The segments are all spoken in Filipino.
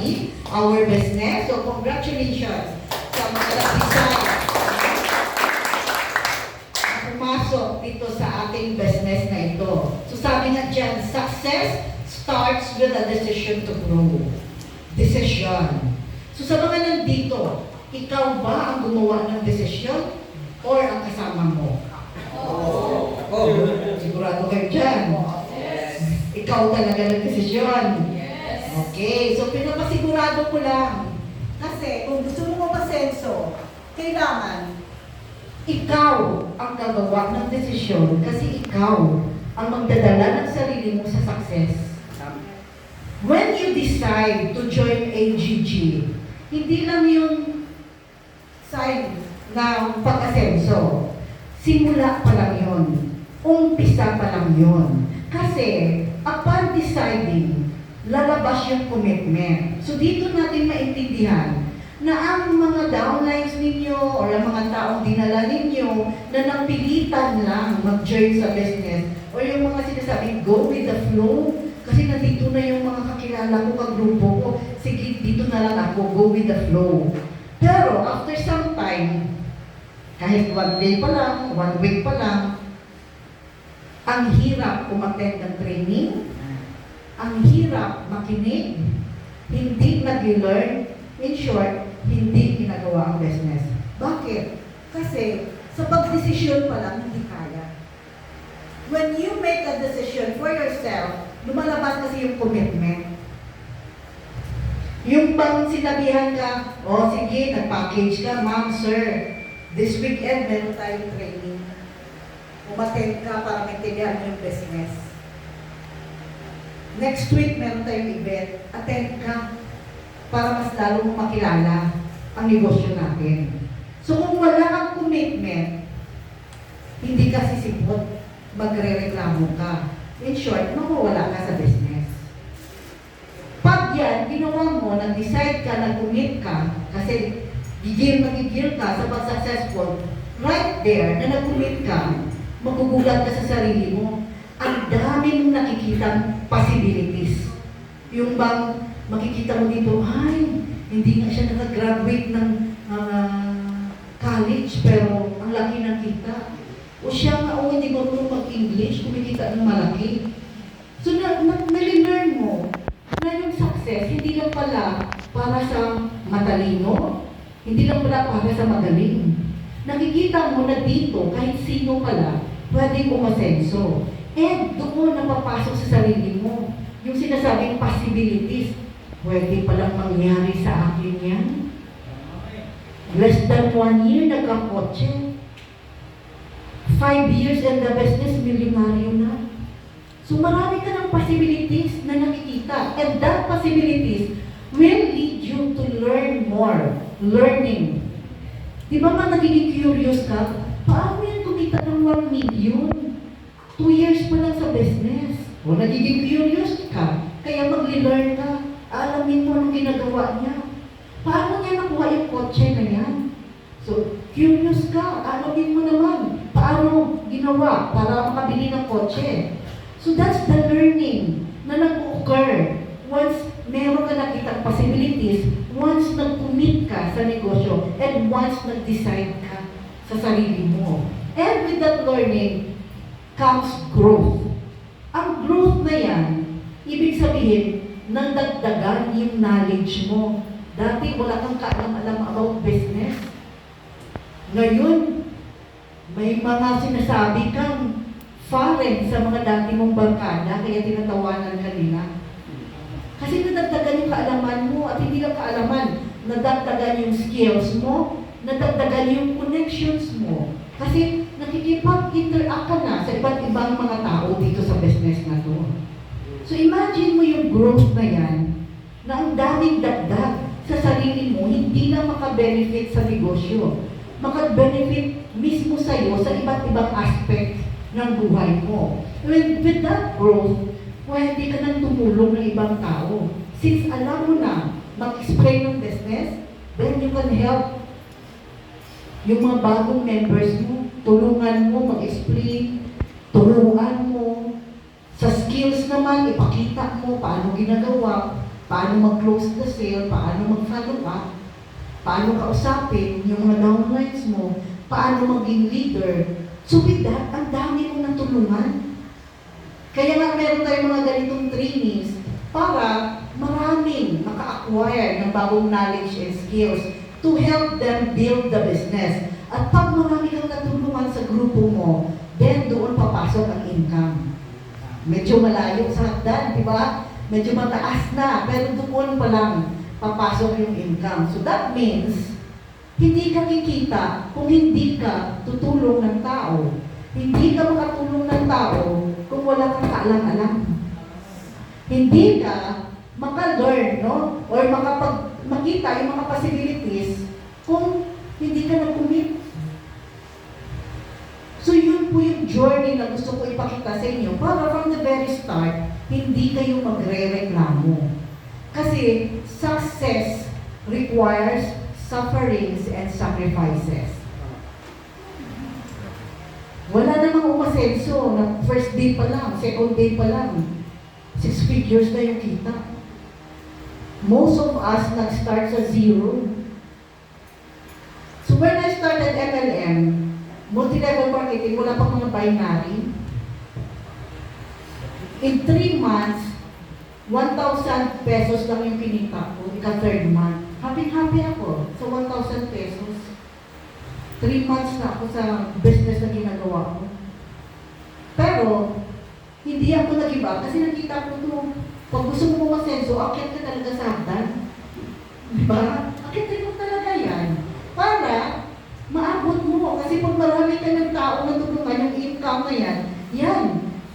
company, our business. So congratulations sa mga nag-design na pumasok dito sa ating business na ito. So sabi nga dyan, success starts with a decision to grow. Decision. So sa mga nandito, ikaw ba ang gumawa ng desisyon or ang kasama mo? Sigurado kayo dyan. Ikaw talaga nag-desisyon. Okay, so pinapasigurado ko lang. Kasi kung gusto mo mapasenso, kailangan Ikaw ang gagawa ng desisyon kasi ikaw ang magdadala ng sarili mo sa success. When you decide to join AGG, hindi lang yung sign ng pag-asenso. Simula pa lang yun. Umpisa pa lang yun. Kasi, upon deciding, lalabas yung commitment. So dito natin maintindihan na ang mga downlines ninyo o ang mga taong dinala ninyo na napilitan lang mag-join sa business o yung mga sinasabing go with the flow kasi nandito na yung mga kakilala ko, kagrupo ko, sige dito na lang ako, go with the flow. Pero after some time, kahit 1 day pa lang, 1 week pa lang, ang hirap umattend ng training, ang hirap makinig, hindi nag-learn, in short, hindi ginagawa ang business. Bakit? Kasi sa pagdesisyon pa lang, hindi kaya. When you make a decision for yourself, lumalabas kasi yung commitment. Yung bang sinabihan ka, o sige, nag-package ka, ma'am, sir, this weekend meron tayong training. Umattend ka para maintindihan mo yung business. Next week, meron tayong event. Attend ka para mas lalo mo makilala ang negosyo natin. So kung wala kang commitment, hindi ka sisipot, magre-reklamo ka. In short, mawawala ka sa business. Pag yan, ginawa mo, nag-decide ka, nag-commit ka, kasi magigil ka sa pag-successful, right there, na nag-commit ka, magugulat ka sa sarili mo. Ang dami mong nakikitang possibilities. Yung bang makikita mo dito, ay, hindi nga siya nakagraduate ng college, pero ang laki ng kita. O siya nga, hindi marunong mag-English, kumikita ng malaki. So, nalilearn mo na yung success, hindi lang pala para sa matalino, hindi lang pala para sa magaling. Nakikita mo na dito, kahit sino pala, pwede umasenso. And doon napapasok sa sarili mo. Yung sinasabing possibilities, pwede palang mangyari sa akin yan. Less than 1 year, nagkakotse. 5 years in the business, milyonaryo na. So marami ka ng possibilities na nakikita. And that possibilities will lead you to learn more. Learning. Di ba nga nagiging curious ka? Paano yan kumita ng 1 million? 2 years pa lang sa business. O nagiging curious ka. Kaya mag-learn ka. Alamin mo anong ginagawa niya. Paano niya nakuha yung kotse na yan? So, curious ka. Alamin mo naman. Paano ginawa para makabili ng kotse? So, that's the learning na nag-occur once meron ka nakitang possibilities, once nag-commit ka sa negosyo, and once nag-decide ka sa sarili mo. And with that learning comes growth. Ang growth na yan, ibig sabihin, nandagdagan yung knowledge mo. Dati wala kang kaalam-alam about business. Ngayon, may mga sinasabi kang foreign sa mga dati mong barkada, kaya tinatawanan ka nila. Kasi nadagdagan yung kaalaman mo, at hindi lang kaalaman, nadagdagan yung skills mo, nadagdagan yung connections mo. Kasi nakikipag-interact ka na sa iba't ibang mga tao dito sa business na to. So imagine mo yung growth na yan, na ang daming dagdag sa sarili mo, hindi lang makabenefit sa negosyo, makabenefit mismo sa'yo sa iba't ibang aspect ng buhay mo. With that growth, pwede ka nang tumulong ng ibang tao. Since alam mo na mag-explain ng business, then you can help yung mga bagong members mo, tulungan mo mag-explain, turuan mo. Sa skills naman, ipakita mo paano ginagawa, paano mag-close the sale, paano mag-follow up, paano kausapin yung mga downlines mo, paano maging leader. So with that, ang dami mong natulungan. Kaya nga meron tayong mga ganitong trainings para maraming maka-acquire ng bagong knowledge and skills to help them build the business. At pag marami kang natulungan sa grupo mo, then doon papasok ang income. Medyo malayo sa hagdan, di ba? Medyo mataas na, pero doon pa lang papasok yung income. So that means, hindi ka kikita kung hindi ka tutulong ng tao. Hindi ka makatulong ng tao kung wala kang kaalam-alam. Hindi ka maka-learn, no? Or makita yung mga possibilities kung hindi ka nag-commit. So yun po yung journey na gusto ko ipakita sa inyo para from the very start, hindi kayo magre-reklamo. Kasi success requires sufferings and sacrifices. Wala namang umasenso na first day pa lang, second day pa lang, 6 figures na yung kita. Most of us nag-start sa zero. So when I started MLM, multi-level marketing, wala pang mga binary. In 3 months, 1,000 pesos lang yung kinita ko, ika-third month. Happy ako sa 1,000 pesos. 3 months na ako sa business na ginagawa ko. Pero, hindi ako nag-iba kasi nakita ko ito. Pag gusto mo masenso, akyat ka talaga sa hagdan. Diba? Akyatin mo talaga yan. Para maabot mo. Kasi pag marami ka ng tao na tulungan, yung income na yan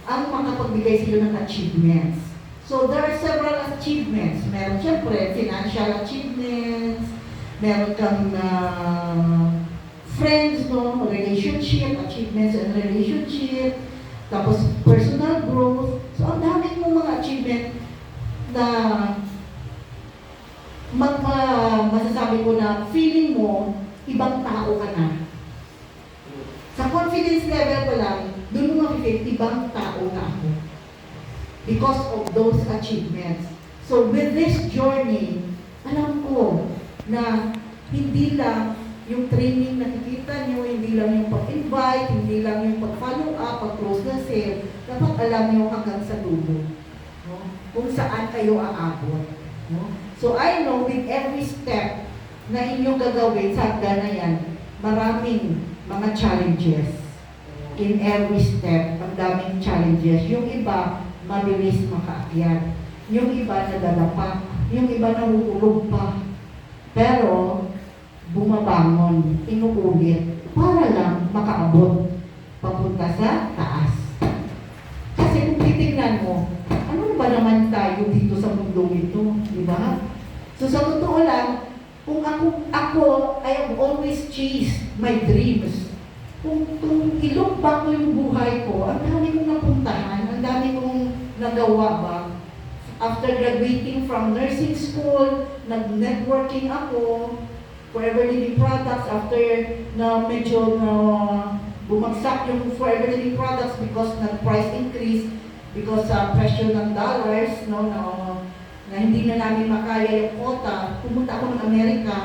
ang makapagbigay sila ng achievements. So, there are several achievements. Meron siyempre, financial achievements, meron kang friends, no? Relationship, achievements and relationship, tapos personal growth. So, ang dami mong mga achievement na masasabi ko na feeling mo, ibang tao ka na. Sa confidence level ko lang, doon mo makikita, ibang tao na ako. Because of those achievements. So with this journey, alam ko na hindi lang yung training na nakikita nyo, hindi lang yung pag-invite, hindi lang yung pag-follow up, pag-close na sale, dapat alam nyo hanggang sa dulo. No? Kung saan kayo aabot. No? So I know with every step na inyong gagawin sa hagdan na yan, maraming mga challenges. In every step, ang daming challenges. Yung iba, mabilis makaakyat. Yung iba nadala pa. Yung iba nahuhulog pa. Pero, bumabangon, inuulit, para lang makaabot papunta sa taas. Kasi kung titignan mo, ano ba naman tayo dito sa mundong ito? Di ba? So sa totoo lang, kung ako I have always chased my dreams. Kung i-look back ko yung buhay ko, ang dami kong napuntahan, ang dami kong nagawa ba. After graduating from nursing school, nag-networking ako, Forever Living Products, after na medyo bumagsak yung Forever Living Products because nag-price increase, because sa presyo ng dollars, no, na hindi na namin makaya yung quota, pumunta ako ng Amerika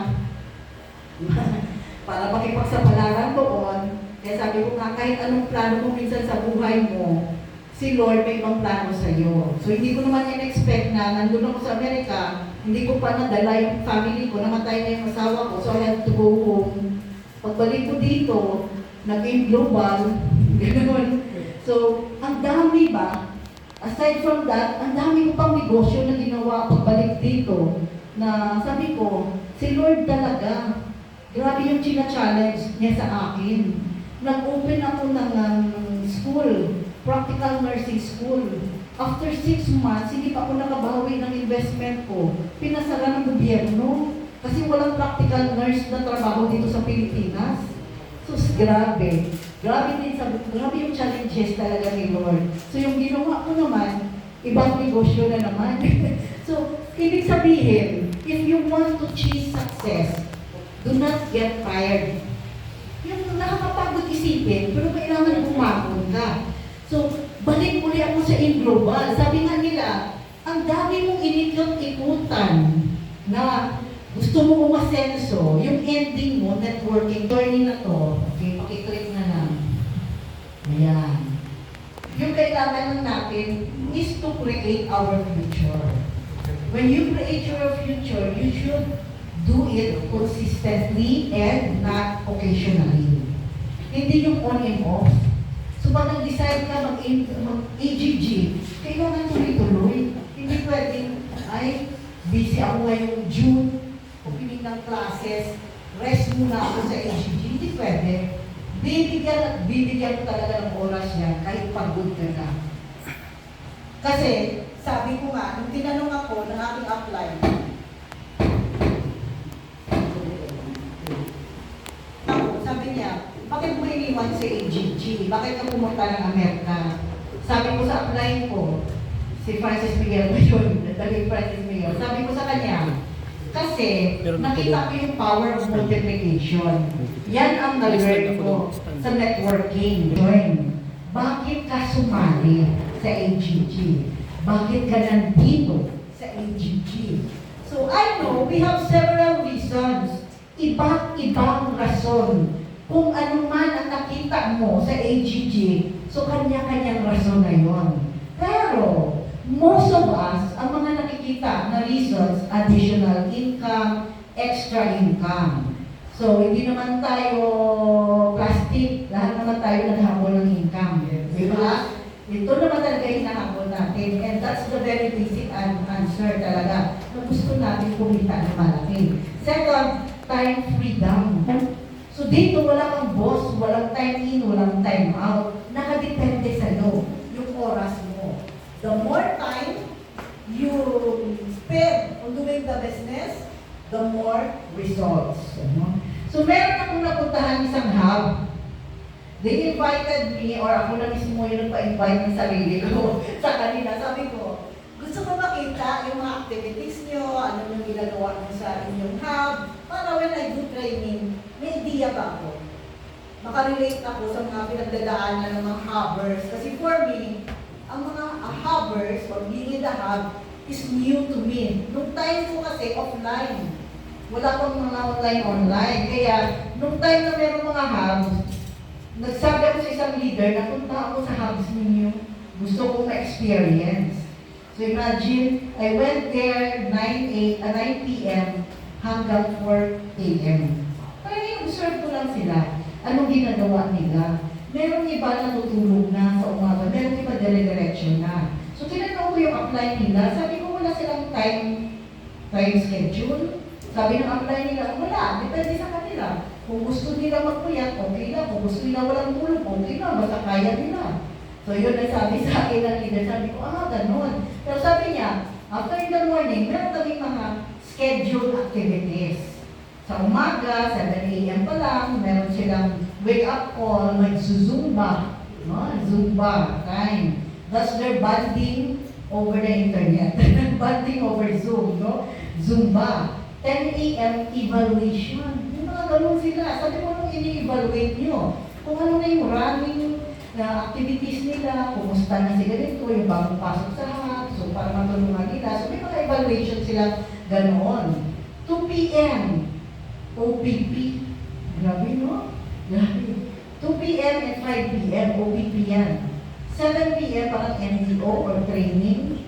para makipagsapalaran doon. Kaya sabi ko nga, kahit anong plano mo minsan sa buhay mo, si Lord may ibang plano sa iyo. So hindi ko naman in-expect na nandun ako sa Amerika, hindi ko pa nadala yung family ko, namatay na yung asawa ko, so I had to go home. Pagbalik ko dito, naging global, gano'n. So, ang dami ba? Aside from that, ang dami ko pang negosyo na ginawa pagbalik dito, na sabi ko, si Lord talaga, grabe yung china-challenge niya sa akin. Nag-open ako ng school, practical nursing school. After 6 months, hindi pa ako nakabawi ng investment ko. Pinasara ng gobyerno kasi walang practical nurse na trabaho dito sa Pilipinas. So, grabe. Grabe yung challenges talaga ni Lord. So, yung ginawa ko naman, ibang negosyo na naman. So, ibig sabihin, if you want to chase success, do not get tired. Yung nakakapagod isipin, pero kailangan bumangon ka. So, balik muli ako sa In Global. Sabi nga nila, ang dami mong inikot-ikutan na gusto mo umasenso, yung ending mo, networking, journey na to, okay, pakiclick na lang. Ayan. Yung kailangan lang natin is to create our future. When you create your future, you should do it consistently and not occasionally. Hindi yung on and off. So pag nag-decide ka mag-AGG, kailangan tuloy-tuloy. Hindi pwedeng, ay, busy ako ngayong June, opening ng classes, rest muna ako sa AGG. Hindi pwede. Bibigyan ko talaga ng oras yan kahit pagod ka na. Kasi, sabi ko nga, nung tinanong ako ng aking upline, sabi niya, bakit mo iniwan sa AGG? Bakit ka pumunta ng Amerika? Sabi ko sa upline ko, si Francis Miguel ba yun? Nagdali Francis Miguel. Sabi ko sa kanya, kasi nakita ko yung power of multiplication. Yan ang na-learn ko sa networking. Bakit ka sumali sa AGG? Bakit ka nandito sa AGG? So I know we have several reasons. Iba't ibang rason. Kung ano man ang nakita mo sa AGG, so kanya-kanyang rason na yun. Pero, most of us, ang mga nakikita na reasons, additional income, extra income. So, hindi naman tayo plastic, lahat naman tayo naghabol ng income. Di ba? Ito naman talaga yung nahabol natin. And that's the very basic answer talaga na gusto natin kumita ng malaki. Second, time freedom. So, dito wala kang boss, walang time in, walang time out. Nakadepende sa'yo yung oras mo. The more time you spend on doing the business, the more results. So, meron akong napuntahan isang hub. They invited me, or ako na mismo yung nagpa-invite ng sarili ko sa kanila. Sabi ko, gusto ko makita yung mga activities nyo, ano yung ginagawa nyo sa inyong hub, para when I do training, may idea ba ako? Makarelate ako sa mga pinagdadaanan ng mga hubbers. Kasi for me, ang mga hubbers or being in the hub is new to me. Nung time ko kasi offline. Wala pang mga online. Kaya, nung time na meron mga hubs, nagsabi ako sa isang leader na punta ako sa hubs ninyo. Gusto kong ma-experience. So imagine, I went there 9 p.m. hanggang 4 a.m. Parang observe ko lang sila. Anong ginagawa nila? Merong iba na tutulog na sa umaga, merong iba dire-diretso na. So tinanong ko yung apply nila, sabi ko wala silang time schedule. Sabi ng apply nila, wala, depende sa kanila. Kung gusto nila magpuyat, okay lang. Kung gusto nila walang tulog, okay lang, basta kaya nila. So yun ang sabi sa akin ng leader, sabi ko, ganun. Pero sabi niya, after in the morning, meron kaming mga scheduled activities. Sa umaga, 7 a.m. pa lang, meron silang wake-up call, mag-zumba. No? Zumba time. That's their bonding over the internet. Bonding over Zoom. No? Zumba. 10 a.m. evaluation. Yung mga ganun sila. Sabi mo nung ini-evaluate nyo. Kung ano na yung running na activities nila, kumusta na sila dito, yung bagong pasok sa hub, so para matulungan nila. So may mga evaluation sila ganoon. 2 p.m. OPP. Grabe, no? Grabe. 2 p.m. and 5 p.m. OPP yan. 7 p.m. parang NGO or training.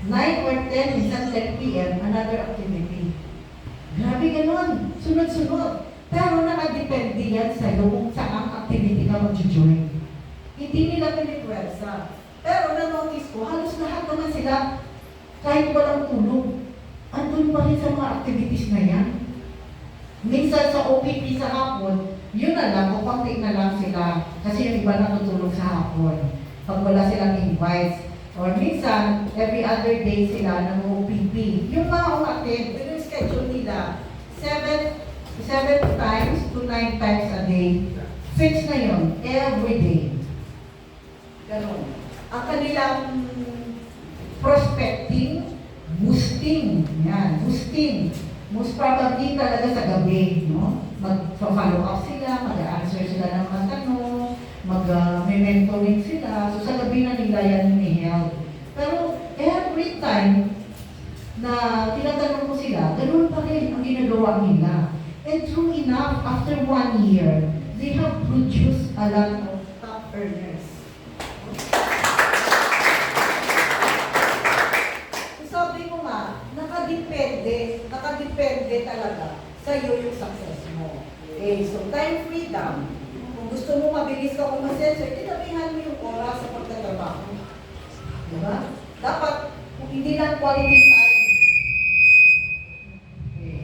9 or 10, minsan 10 p.m. another activity. Grabe ganon. Sunod-sunod. Pero nakadepende yan sa'yo kung saan activity ka mag-join. Hindi nila pinipwersa. Pero na-notice ko, halos lahat naman sila, kahit walang tulog, andun pa rin sa mga activities na yan. Minsan sa OPP sa hapon, yun na lang, kukunti na lang sila kasi yung iba natutulog sa hapon. Pag wala silang invites. Or minsan, every other day sila ng OPP. Yung mga umattend, yung schedule nila, 7 times to 9 times a day. Fix na yun, every day. Ganon. Ang kanilang prospecting, boosting. Yan, boosting. Most probably talaga sa gabi, no? Mag-follow up sila, mag-answer sila ng mga tanong, may mentoring sila. So sa gabi na nila yan ni-help. Pero every time tinatanong ko sila, ganun pa rin ang ginagawa nila. And true enough, after 1 year, they have produced a lot of top earners. Sabi ko nga, nakadepende talaga sa iyo yung success mo. Okay, so time freedom. Kung gusto mo mabilis ka umasenso, tinabihan mo yung oras sa pagtatrabaho. Diba? Dapat, kung hindi lang quality time. Okay.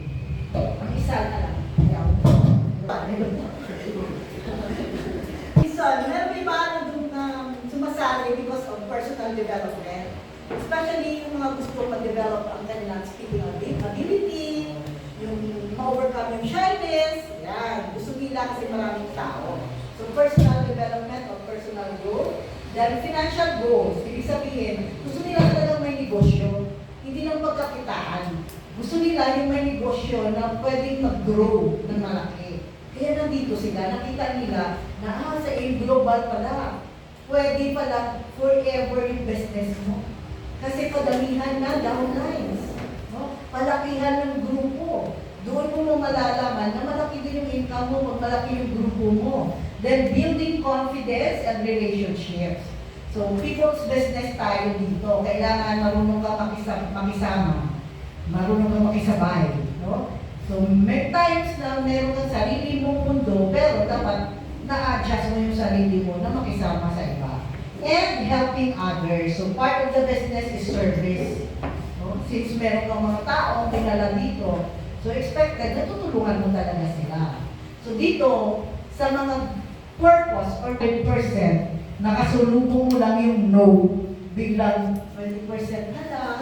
Ang isa na lang.Ison, meron ba na dun na sumasali because of personal development? Especially yung mga gusto mag-develop ang kanilang speaking ability, yung ma-overcome yung shyness, yan. Gusto nila kasi maraming tao. So, personal development or personal growth. Then, financial goals. Ibig sabihin, gusto nila talagang may negosyo. Hindi lang pagkakitaan. Gusto nila yung may negosyo na pwedeng mag-grow ng malaki. Kaya nandito sila, nakita nila na sa global pala, pwede pala forever yung business mo. Kasi padamihan na downlines. No? Palakihan ng grupo. Doon mo malalaman na malaki din yung income mo, malaki yung grupo mo. Then building confidence and relationships. So people's business tayo dito. Kailangan marunong ka makisama. Marunong ka makisabay. No? So may times na meron kang sarili mong mundo, pero dapat na-adjust mo yung sarili mo na makisama sa iba. And helping others. So part of the business is service. No? Since meron kang mga taong pinala dito, so expected na tutulungan mo talaga sila. So dito, sa mga purpose or 10%, nakasulubong mo lang yung no, biglang 20% na lang.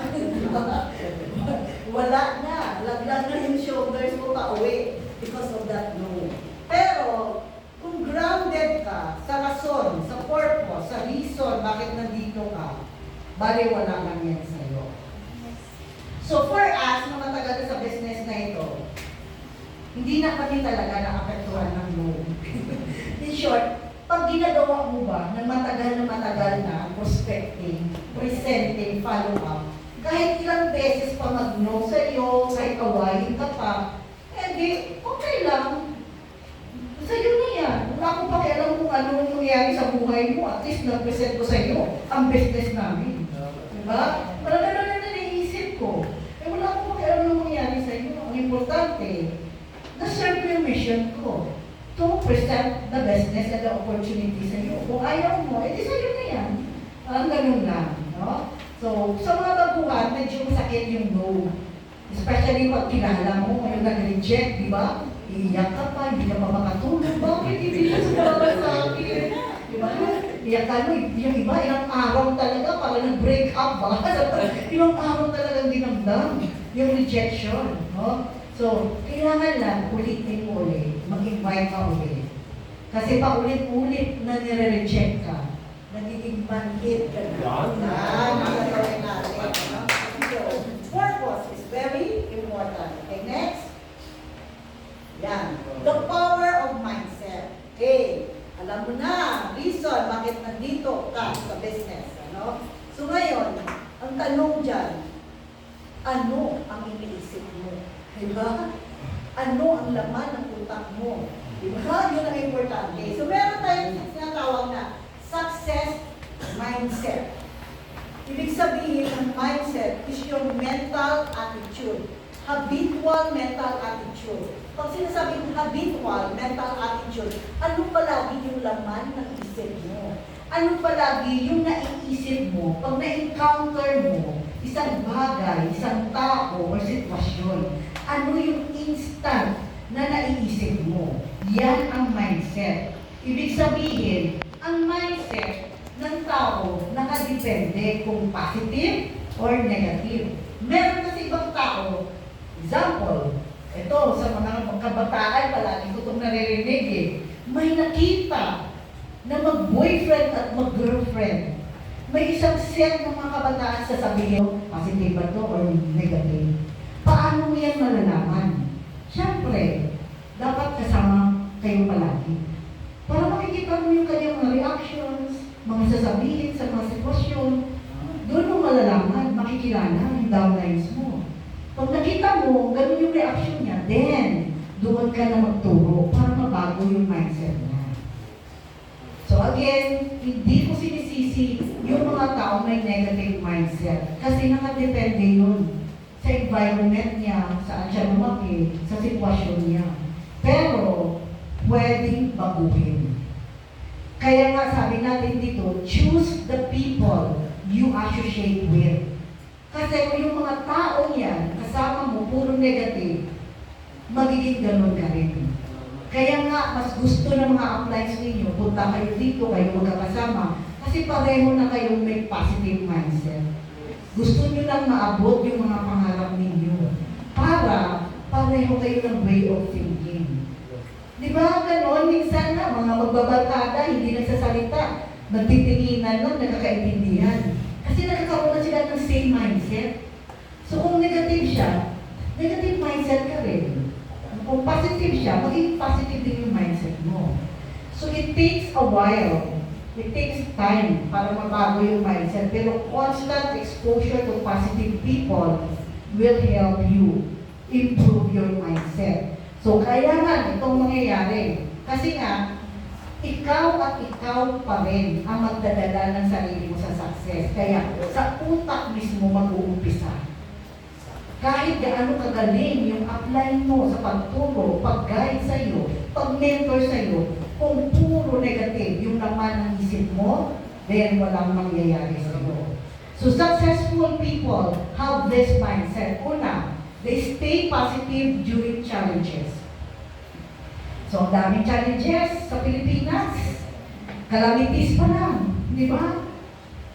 Wala na. Laglag na yung shoulders mo pa uwi because of that no. Pero, kung grounded ka sa rason, sa purpose, sa reason bakit nandito ka, bali wala lang yan sa'yo. So for us, na matagal na sa business na ito, hindi na kami talaga naapektuhan ng loan. In short, pag ginagawa mo ba ng matagal na prospecting, presenting, follow-up, kahit ilang beses pa mag-no sa iyo, kahit kawain ka pa, di, okay lang. Sa'yo na yan. Wala akong pakialam kung ano ang nangyayari sa buhay mo. At least nag-present ko sa iyo ang business namin. Diba? Parang gano'n na naiisip ko. Wala akong pakialam ang nangyayari sa iyo. Ang importante, na-serve ko yung mission ko to present the business and the opportunity sa iyo. Kung ayaw mo, edi sa'yo na yan. Parang gano'n lang. No? So, sa mga baguhan, medyo masakit yung no. Especially pag kilala mo, yung nag-reject, di ba? Iiyak ka pa, hindi ka pa makatulog. Bakit hindi ka sumama sa akin? Di ba? Iyak ka, yung iba, ilang araw talaga, para nag-break up ba? Ilang araw talagang dinamdam yung rejection. No? So, kailangan lang ulitin mo ulit, mag-invite ka ulit. Kasi pa ulit-ulit na nire-reject ka, nagiging manhid ka na. Yan, ang gagawin natin. So, purpose is very important. Okay, next. Yan. The power of mindset. Okay. Alam mo na, reason bakit nandito ka sa business. Ano? So ngayon, ang tanong dyan, ano ang iniisip mo? Diba? Ano ang laman ng utak mo? Diba? Yun ang importante. So meron tayong sinatawag na success mindset. Ibig sabihin ng mindset is your mental attitude. Habitual mental attitude. Pag sinasabing habitual mental attitude, ano palagi yung laman ng isip mo? Ano palagi yung naiisip mo pag na-encounter mo isang bagay, isang tao o sitwasyon? Ano yung instant na naiisip mo? Yan ang mindset. Ibig sabihin, ang mindset ng tao nakadepende kung positive or negative. Meron kasi ibang tao, example, ito sa mga kabataan palagi ko itong naririnig may nakita na mag-boyfriend at mag-girlfriend. May isang set ng mga kabataan sasabihin, positive ba ito or negative? Paano mo yan malalaman? Siyempre, dapat kasama kayo palagi. Para makikita mo yung kanyang mga reactions, mga sasabihin sa mga sitwasyon, doon mo malalaman, makikilala yung downlines mo. ka na magturo para mabago yung mindset niya. So again, hindi ko sinisisi yung mga taong may negative mindset kasi nakadepende yun sa environment niya, saan siya lumaki, sa sitwasyon niya. Pero, pwedeng baguhin. Kaya nga sabi natin dito, choose the people you associate with. Kasi kung yung mga taong yan, kasama mo, puro negative, magiging ganun ka rin. Kaya nga, mas gusto ng mga uplines ninyo, punta kayo dito, kayo magkakasama, kasi pareho na kayong may positive mindset. Gusto nyo lang maabot yung mga pangarap ninyo para pareho kayo ng way of thinking. Di ba ganon? Minsan na, mga magbabarkada, hindi nagsasalita, nagtitinginan lang, nakakaintindihan. Kasi nakakaroon na sila ng same mindset. So kung negative siya, negative mindset ka rin. Kung positive siya, maging positive din yung mindset mo. So it takes a while. It takes time para mabago yung mindset. Pero constant exposure to positive people will help you improve your mindset. So kaya nga itong mangyayari. Kasi nga, ikaw at ikaw pa rin ang magdadala ng sarili mo sa success. Kaya sa utak mismo mag-uumpisa. Kahit gaano kagaling yung upline mo sa pagturo, pag-guide sa'yo, pag-mentor sa'yo, kung puro negative yung laman ng isip mo, then walang mangyayari sa'yo. So successful people have this mindset. Una, they stay positive during challenges. So ang daming challenges sa Pilipinas, calamities pa lang, di ba?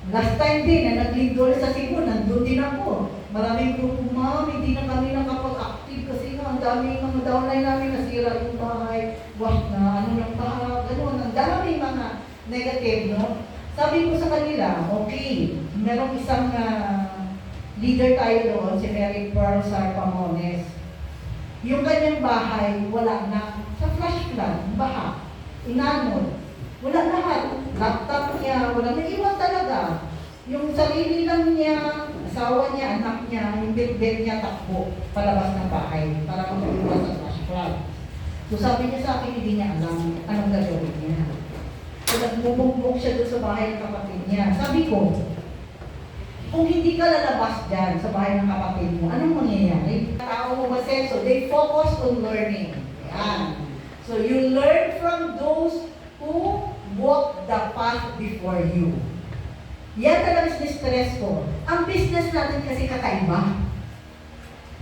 Last time din na nag-lindol sa Cebu, nandun din ako. Maraming grupo, ma'am, hindi na kami nakapag-active kasi nga, ang daming mga downline namin, nasira yung bahay, wash na, ano ng baha, gano'n. Ang daming mga negative, no? Sabi ko sa kanila, okay, merong isang leader tayo doon, si Mary Pearl Sarpamones. Yung kanyang bahay, wala na. Sa flash flood, baha, inanod, wala lahat. Laptop niya, wala na iwan talaga. Yung sarili lang niya, asawa niya, anak niya, yung bed niya takbo palabas ng bahay para mag-iwas sa flash flood. So sabi niya sa akin, hindi niya alam anong gagawin niya. So nagmumugbog siya doon sa bahay ng kapatid niya. Sabi ko, kung hindi ka lalabas dyan sa bahay ng kapatid mo, anong mangyayari? Tao mo masenso, they focus on learning. Yan. So you learn from those who walk the path before you. Yan talaga stress ko. Ang business natin kasi kakaiba.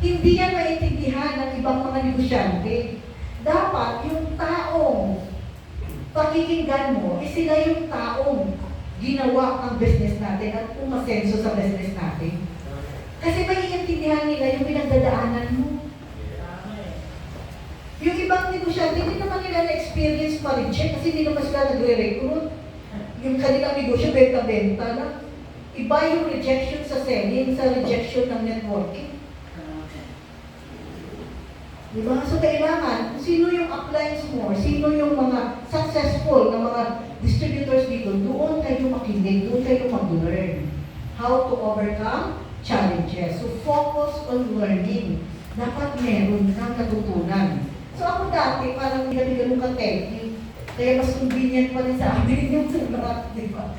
Hindi yan maintindihan ng ibang mga negosyante. Dapat yung taong pakikinggan mo, sila yung taong ginawa ang business natin at umasenso sa business natin. Kasi maiintindihan nila yung pinagdadaanan mo. Yung ibang negosyante, hindi naman nila na-experience pa-reject kasi hindi naman sila nagre-recruit. Yung kanilang negosyo, benta-benta lang. Iba yung rejection sa selling, sa rejection ng networking. Diba? So kailangan, kung sino yung uplines mo, sino yung mga successful na mga distributors dito, doon kayo makinig, doon kayo mag-learn how to overcome challenges. So focus on learning. Dapat meron kang natutunan. So ako dati, parang hindi ganun ka-technique. Kaya mas convenient pa rin sa amin yung sulat, di ba?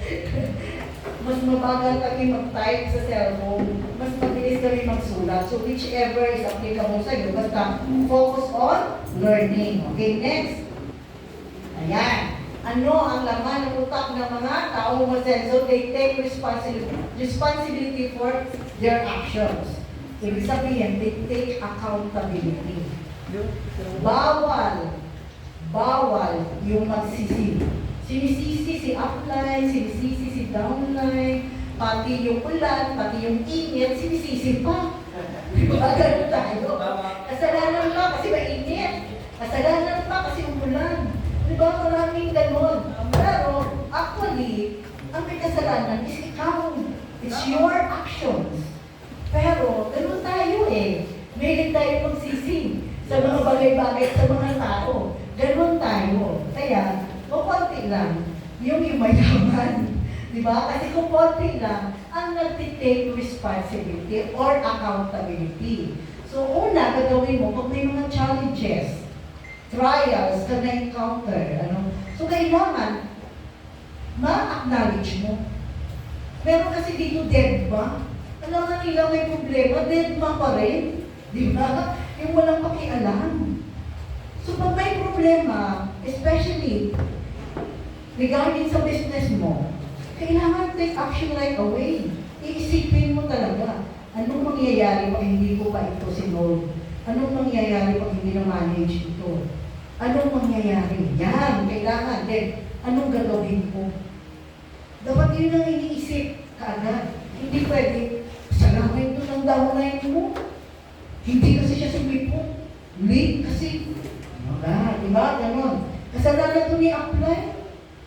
Mas mabagal kami mag-type sa cellphone, mas mabilis kami magsulat. So whichever is applicable sa iyo, basta focus on learning. Okay, next. Ayan. Ano ang laman ng utak ng mga taong masenso? They take responsibility for their actions. Ibig sabihin, they take accountability. Bawal yung magsisi. Sinisisi si upline, sinisisi si downline, pati yung ulan, pati yung init, sinisisi pa. Ganun tayo. Kasalanan pa kasi mainit. Kasalanan pa kasi umulan. Diba maraming ganun. Pero actually, ang may kasalanan is ikaw. It's your actions. Pero ganun tayo eh. May tayo magsisi sa mga bagay-bagay sa mga tao. Ganun tayo. Kaya, kung konti lang, yung mayaman. Diba? Kasi kung konti lang, ang nag-take responsibility or accountability. So, una, gagawin mo, pag may mga challenges, trials ka na-encounter. Ano? So, kailangan ma-acknowledge mo. Pero kasi dito, dead ba? Alam na nila may problema, dead ba pa rin? Di ba? Yung walang pakialam. So, pag may problema, especially regarding sa business mo, kailangan take action right away. Iisipin mo talaga, anong mangyayari pag hindi ko pa ito sinolve? Anong mangyayari pag hindi na-manage ito? Anong mangyayari? Yan, kailangan. Then, anong gagawin ko? Dapat yun ang iniisip kaagad. Hindi pwede, salamin ito ng downline mo. Hindi kasi siya sumipo. Late kasi. Wala, di ba? Ganon. Kasalanan ito ni apply.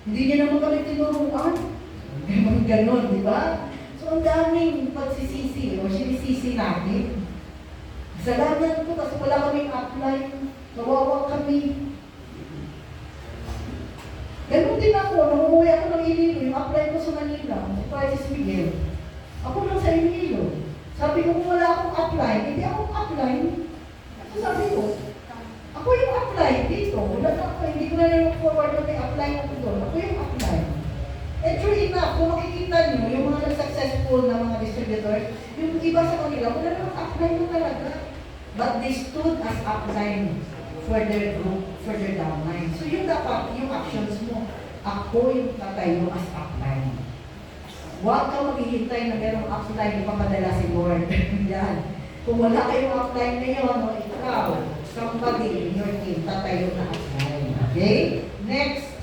Hindi niya naman kami tinuruan. Ganon, di ba? So, ang daming pagsisisi o sinisisi natin. Kasalanan ko kasi wala kaming apply. Kawawa kami. Ganon din ako, nung umuwi ako ng Iloilo, yung apply ko sa Manila, sa Francis Miguel. Ako lang sa Iloilo. Sabi ko, kung wala akong apply, hindi ako apply. So sabi ko, ako yung apply dito. Wala na ako, hindi ko na look forward na may apply ako doon. Ako yung apply. And true enough, kung makikita nyo, yung mga successful na mga distributors, yung iba sa kanila, wala namang apply mo talaga. But they stood as upline for their group, for their downline. So yung dapat, yung actions mo, ako yung tatayo as upline. Huwag ka maghihintay na merong upline, ipapadala si Lord. Yan. Kung wala kayong upline ngayon, no, ikaw, somebody in your team, tatayo na upline. Okay? Next.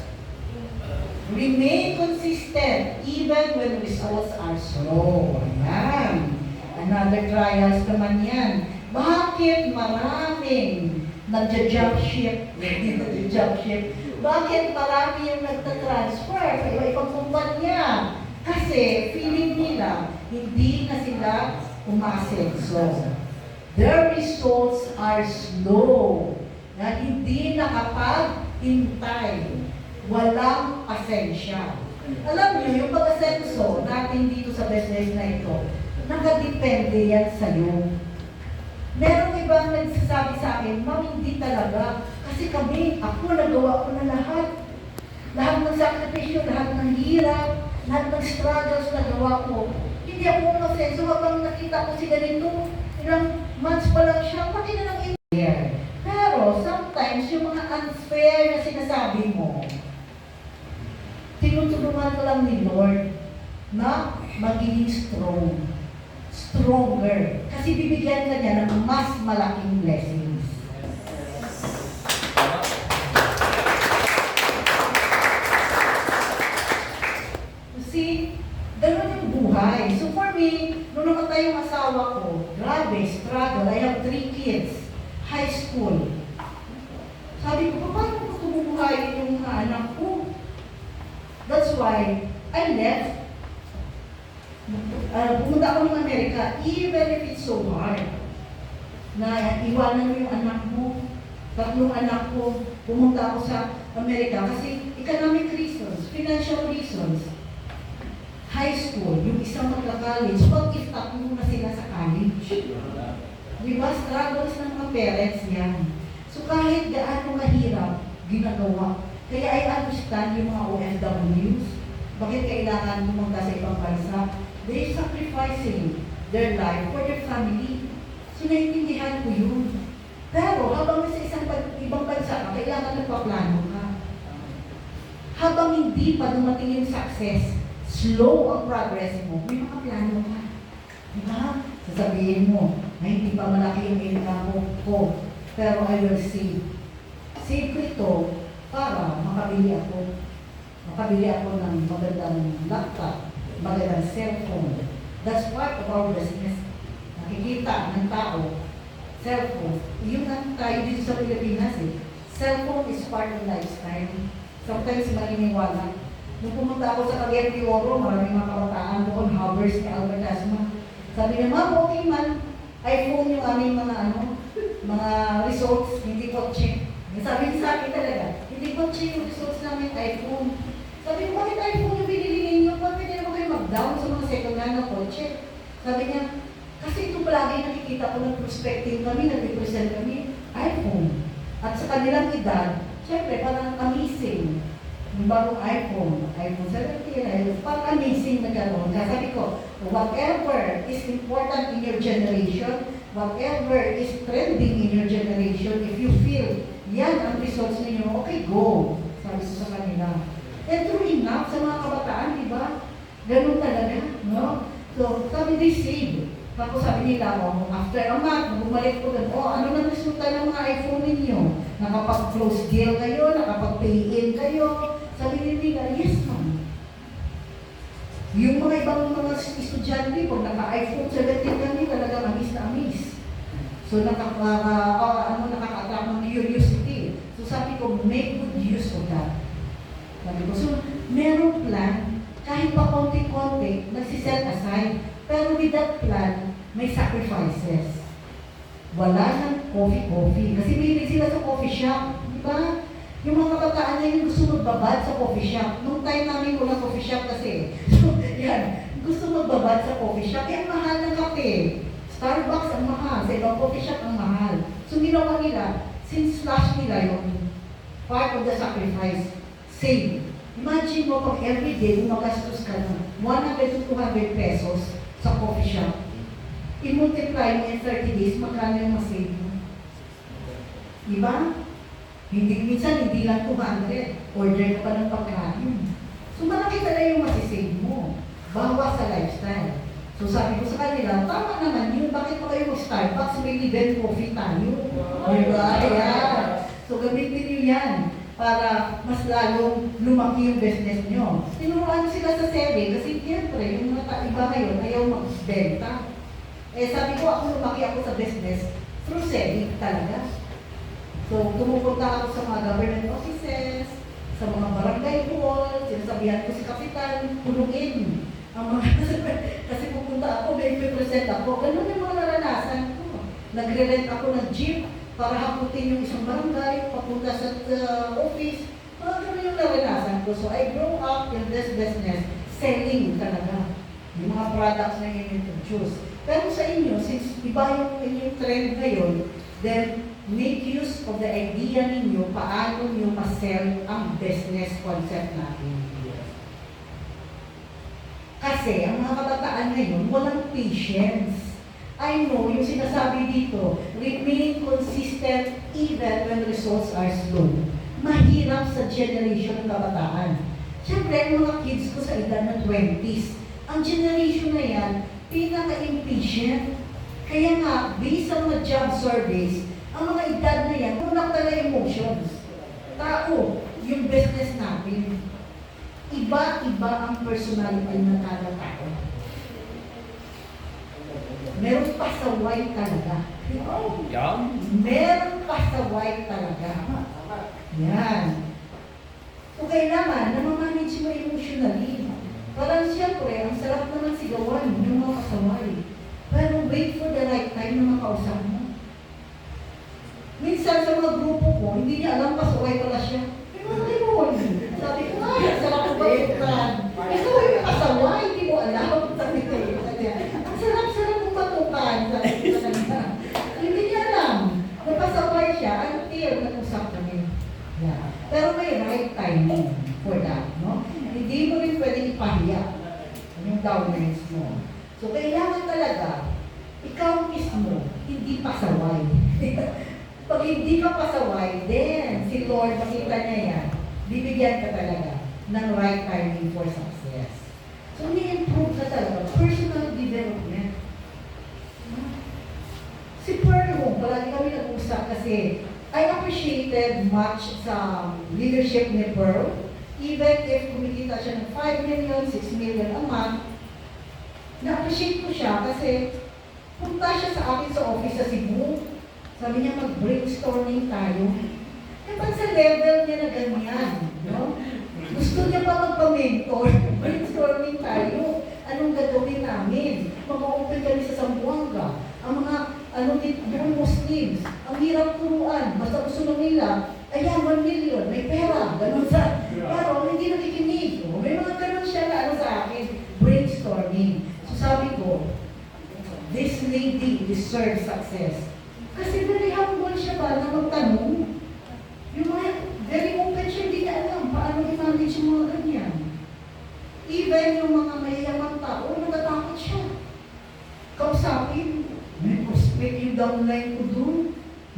Remain consistent even when results are slow. Ayan. Another trials naman yan. Bakit maraming nagja-jump ship? Nagja-jump ship. Bakit marami yung nagta-transfer sa iba-ibang kumpanya? Kasi feeling nila, hindi na sila umasenso. Their results are slow. Na hindi nakapag-hintay. Walang pasensya. Alam niyo, yung pag-asenso natin dito sa business na ito, nakadepende yan sa'yo. Merong ibang nagsasabi sa akin, Ma'am, hindi talaga. Kasi kami, ako, nagawa ko na lahat. Lahat ng sakripisyo, lahat ng hirap, lahat ng struggles na gawa ko. Hindi ako umasenso habang nakita ko si ganito. Ilang months pa lang siya, pati na lang in-year. Pero sometimes, yung mga unfair na sinasabi mo, tinutulungan ko lang ni Lord na magiging strong. Stronger. Kasi bibigyan ka niya ng mas malaking blessings. See, gano'n yung buhay. So for me, nung namatay yung asawa ko, grabe, struggle. I have 3 kids. High school. Sabi ko, paano ko tumubuhayin yung mga anak ko? That's why I left. Pumunta ako ng Amerika, even if it's so hard, na iwanan mo yung anak mo. 3 anak ko, pumunta ako sa Amerika kasi economic reasons, financial reasons. High school, yung isang magka-college, pag-stop mo na sila sa college. Di ba? Struggles ng mga parents yan. So kahit gaano mahirap, ginagawa. Kaya I understand yung mga OFWs, bakit kailangan pumunta sa ibang bansa. They're sacrificing their life for their family. So naiintindihan ko yun. Pero habang sa isang ibang bansa ka, kailangan nagpaplano ka. Habang hindi pa dumating yung success, slow ang progress mo, may mga plano ka. Diba? Sasabihin mo, na hindi pa malaki yung income ko, pero I will save. Save ko ito para makabili ako ng magandang laptop, magandang cellphone. That's part of our business. Nakikita ng tao, cellphone. Yung tayo dito sa Pilipinas cellphone is part of lifestyle. Sometimes maniniwala. Nung pumunta ako sa Cagayan de Oro, maraming mga kabataan doon, hovers ni Albert Asma. Sabi niya, Ma'am, okay man, iPhone yung aming mga results, hindi kotse. Sabi niya sa akin talaga, hindi kotse yung results namin, iPhone. Sabi niya, bakit iPhone yung binili ninyo? Bakit hindi naman kayo mag-down sa mga second hand na kotse? Sabi niya, kasi ito palagi nakikita ko ng perspective kami, nag-represent kami, iPhone. At sa sa kanilang edad, syempre parang amazing. Yung bagong iPhone 17, parang amazing na gano'n. Kaya sabi ko, whatever is important in your generation, whatever is trending in your generation, if you feel yan ang results ninyo, okay, go. Sabi ko sa kanila. And true enough, sa mga kabataan, di ba? Ganun talaga, no? So, sabi they save. Tapos sabi nila, oh, after a month, bumalik ko doon, oh, ano na resulta ng mga iPhone ninyo? Nakapag-close deal kayo, nakapag-pay-in kayo. Sabi nila, yes ma'am. Yung mga ibang mga estudyante, pag naka-iPhone 17 kami, talagang amis na amis. So, nakaka-attract ng curiosity. So, sabi ko, make good use of that. Sabi ko, so, merong plan, kahit pa konti-konti, nagsiset aside. Pero with that plan, may sacrifices. Wala ng coffee-coffee. Kasi may sila sa coffee shop. Di ba? Yung mga kabataan na yun gusto magbabad sa coffee shop. Nung time namin walang coffee shop kasi. So, yan. Gusto magbabad sa coffee shop. Yan, mahal ng kape. Starbucks ang mahal. Sa ibang coffee shop ang mahal. So, ginawa nila, since slash nila yung part of the sacrifice, save. Imagine mo pag everyday, magastos ka ng 100 to 200 pesos sa coffee shop. I-multiply mo in 30 days, magkano yung masave mo? Diba? Minsan, hindi lang 200. Order ka pa ng pagkain. So, malaki na yung masisave mo. Bawas sa lifestyle. So, sabi ko sa kanila, tama naman yun. Bakit pa kayo mag-Starbucks? May event coffee tayo. Diba? Ayan. So, gamitin nyo yan para mas lalong lumaki yung business nyo. Tinuruan sila sa selling kasi siyempre, yung mga iba ngayon, ayaw magbenta. Eh, sabi ko, ako lumaki ako sa business through selling talaga. So, tumupunta ako sa mga government offices, sa mga barangay hall, sinasabihan ko si Kapitan, punungin. Ang mga, kasi pupunta ako, may present ako. Ganun yung mga naranasan ko. Nagre-rent ako ng jeep para haputin yung isang barangay, papunta sa office. Mga ganun yung naranasan ko. So, I grew up in this business, selling talaga. Yung mga products na in-introduce. Pero sa inyo, since iba yung inyong trend ngayon, then make use of the idea ninyo paano nyo ma-sell ang business concept natin. Kasi ang mga kabataan ngayon, walang patience. I know, yung sinasabi dito, remain consistent even when results are slow. Mahirap sa generation ng kabataan. Siyempre, ang mga kids ko sa edad ng 20s, ang generation na yan, pinaka-impatient. Kaya nga, based sa mga job surveys, ang mga edad na yan, kulang talaga emotions. Tao, yung business natin. Iba-iba ang personality ng kada tao. Meron pasaway talaga. Meron pasaway talaga. Yan. So, kailangan na ma-manage mo emotionally. Parang siyempre, ang sarap naman sigawan yung mga pasaway. Pero wait for the right time na makausap mo. Minsan sa mga grupo ko, hindi niya alam pasaway pala siya. Sabi ko, ay, sarap ko ba ito? Ito yung pasaway, hindi mo alam. Sabi ko, ang sarap-sarap kong batukan. Sabi ko sa kanila. Hindi niya alam. Napasaway siya until nag-usap kami. Yeah. Pero may right timing for that, no? Hindi mo rin pwedeng ipahiya yung downlines mo. So, kailangan talaga, ikaw mismo, hindi pasaway. Pag hindi ka pasaway, then si Lord, makita niya yan, bibigyan ka talaga ng right timing for success. So, ni-improve ka talaga. Personal development. Si Pearl, palagi kami nag-usap kasi I appreciated much sa leadership ni Pearl. Even if kumikita siya ng 5 million, 6 million a month, na-appreciate ko siya kasi punta siya sa akin sa office sa Cebu. Sabi niya, mag-brainstorming tayo. Eh, pag sa level niya na ganyan, no? Gusto niya pa magpa-mentor. Brainstorming tayo. Anong gagawin namin? Mag-open kami sa Zamboanga. Ang mga, buong Muslims, ang hirap turuan. Basta gusto lang nila, ayan, 1 million, may pera. Ganun sa, pero hindi nakikinig. May mga ganun siya na sa akin. Brainstorming. So sabi ko, this lady deserves success. Kasi very humble siya ba na magtanong?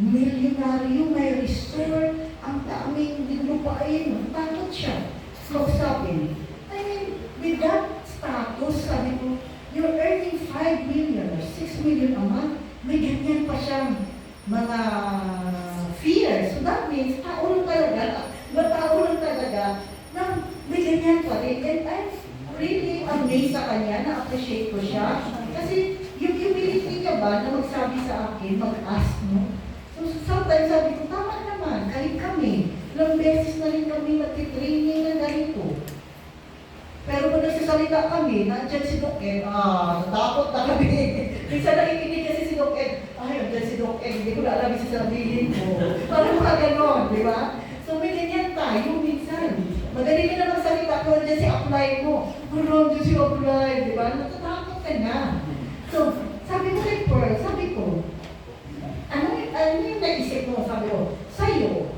milyonaryo, may resort, ang daming dinupain, takot siya. So sabi, I mean, with that status, sabi ko, you're earning 5 million or 6 million a month, may ganyan pa siyang mga fear. So that means, tao lang talaga, na may ganyan pa rin. And I'm really amazed sa kanya, na-appreciate ko siya. Kasi yung humility niya ba na magsabi sa akin, mag-ask mo. So sometimes sabi ko, tama naman, kahit kami, ilang beses na rin kami nag-training na ganito. Pero kung nagsasalita kami, nandiyan si Doc Ed, natakot na kami. Minsan nakikinig kasi si Doc Ed, nandiyan si Doc Ed, hindi ko na alam yung sasabihin ko. Parang mga ganon, di ba? So may ganyan tayo minsan. Magaling ka na magsalita, kung nandiyan si apply mo, nandiyan si apply, di ba? Natatakot ka na. So, sabi ko kay Pearl, sabi ko, ano yung naisip mo? Sabi ko, sa'yo,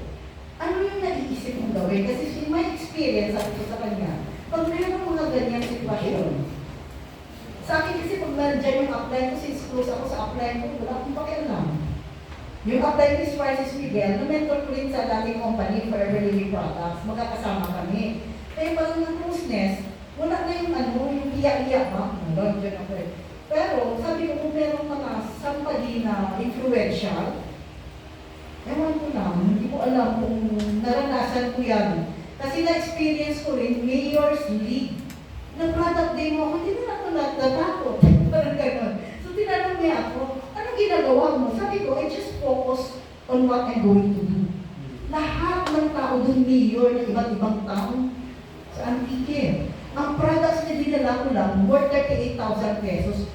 ano yung naiisip mong gawin? Kasi in my experience, sabi ko sa kanya, pag mayroon mga ganyang sitwasyon, sa akin kasi pag nandiyan yung apply ko, since close ako sa apply ko, wala akong pakialam. Yung apply ko is Francis Miguel, na-mentor ko rin sa dating company for Everly Products, magkakasama kami. Kaya parang yung closeness, wala na yung iyak-iyak ba? Nandiyan ako eh. Pero sabi ko, kung meron mga somebody na influential, ewan ko lang, hindi ko alam kung naranasan ko yan. Kasi na-experience ko rin, Mayor's League. Nag-product day mo ako, hindi na ako natatakot. Parang gano'n. So tinanong niya ako, anong ginagawa mo? Sabi ko, I just focus on what I'm going to do. Lahat ng tao dun, mayor ng iba't ibang tao sa Antique. Ang products na dinala ko lang, worth 38,000 pesos.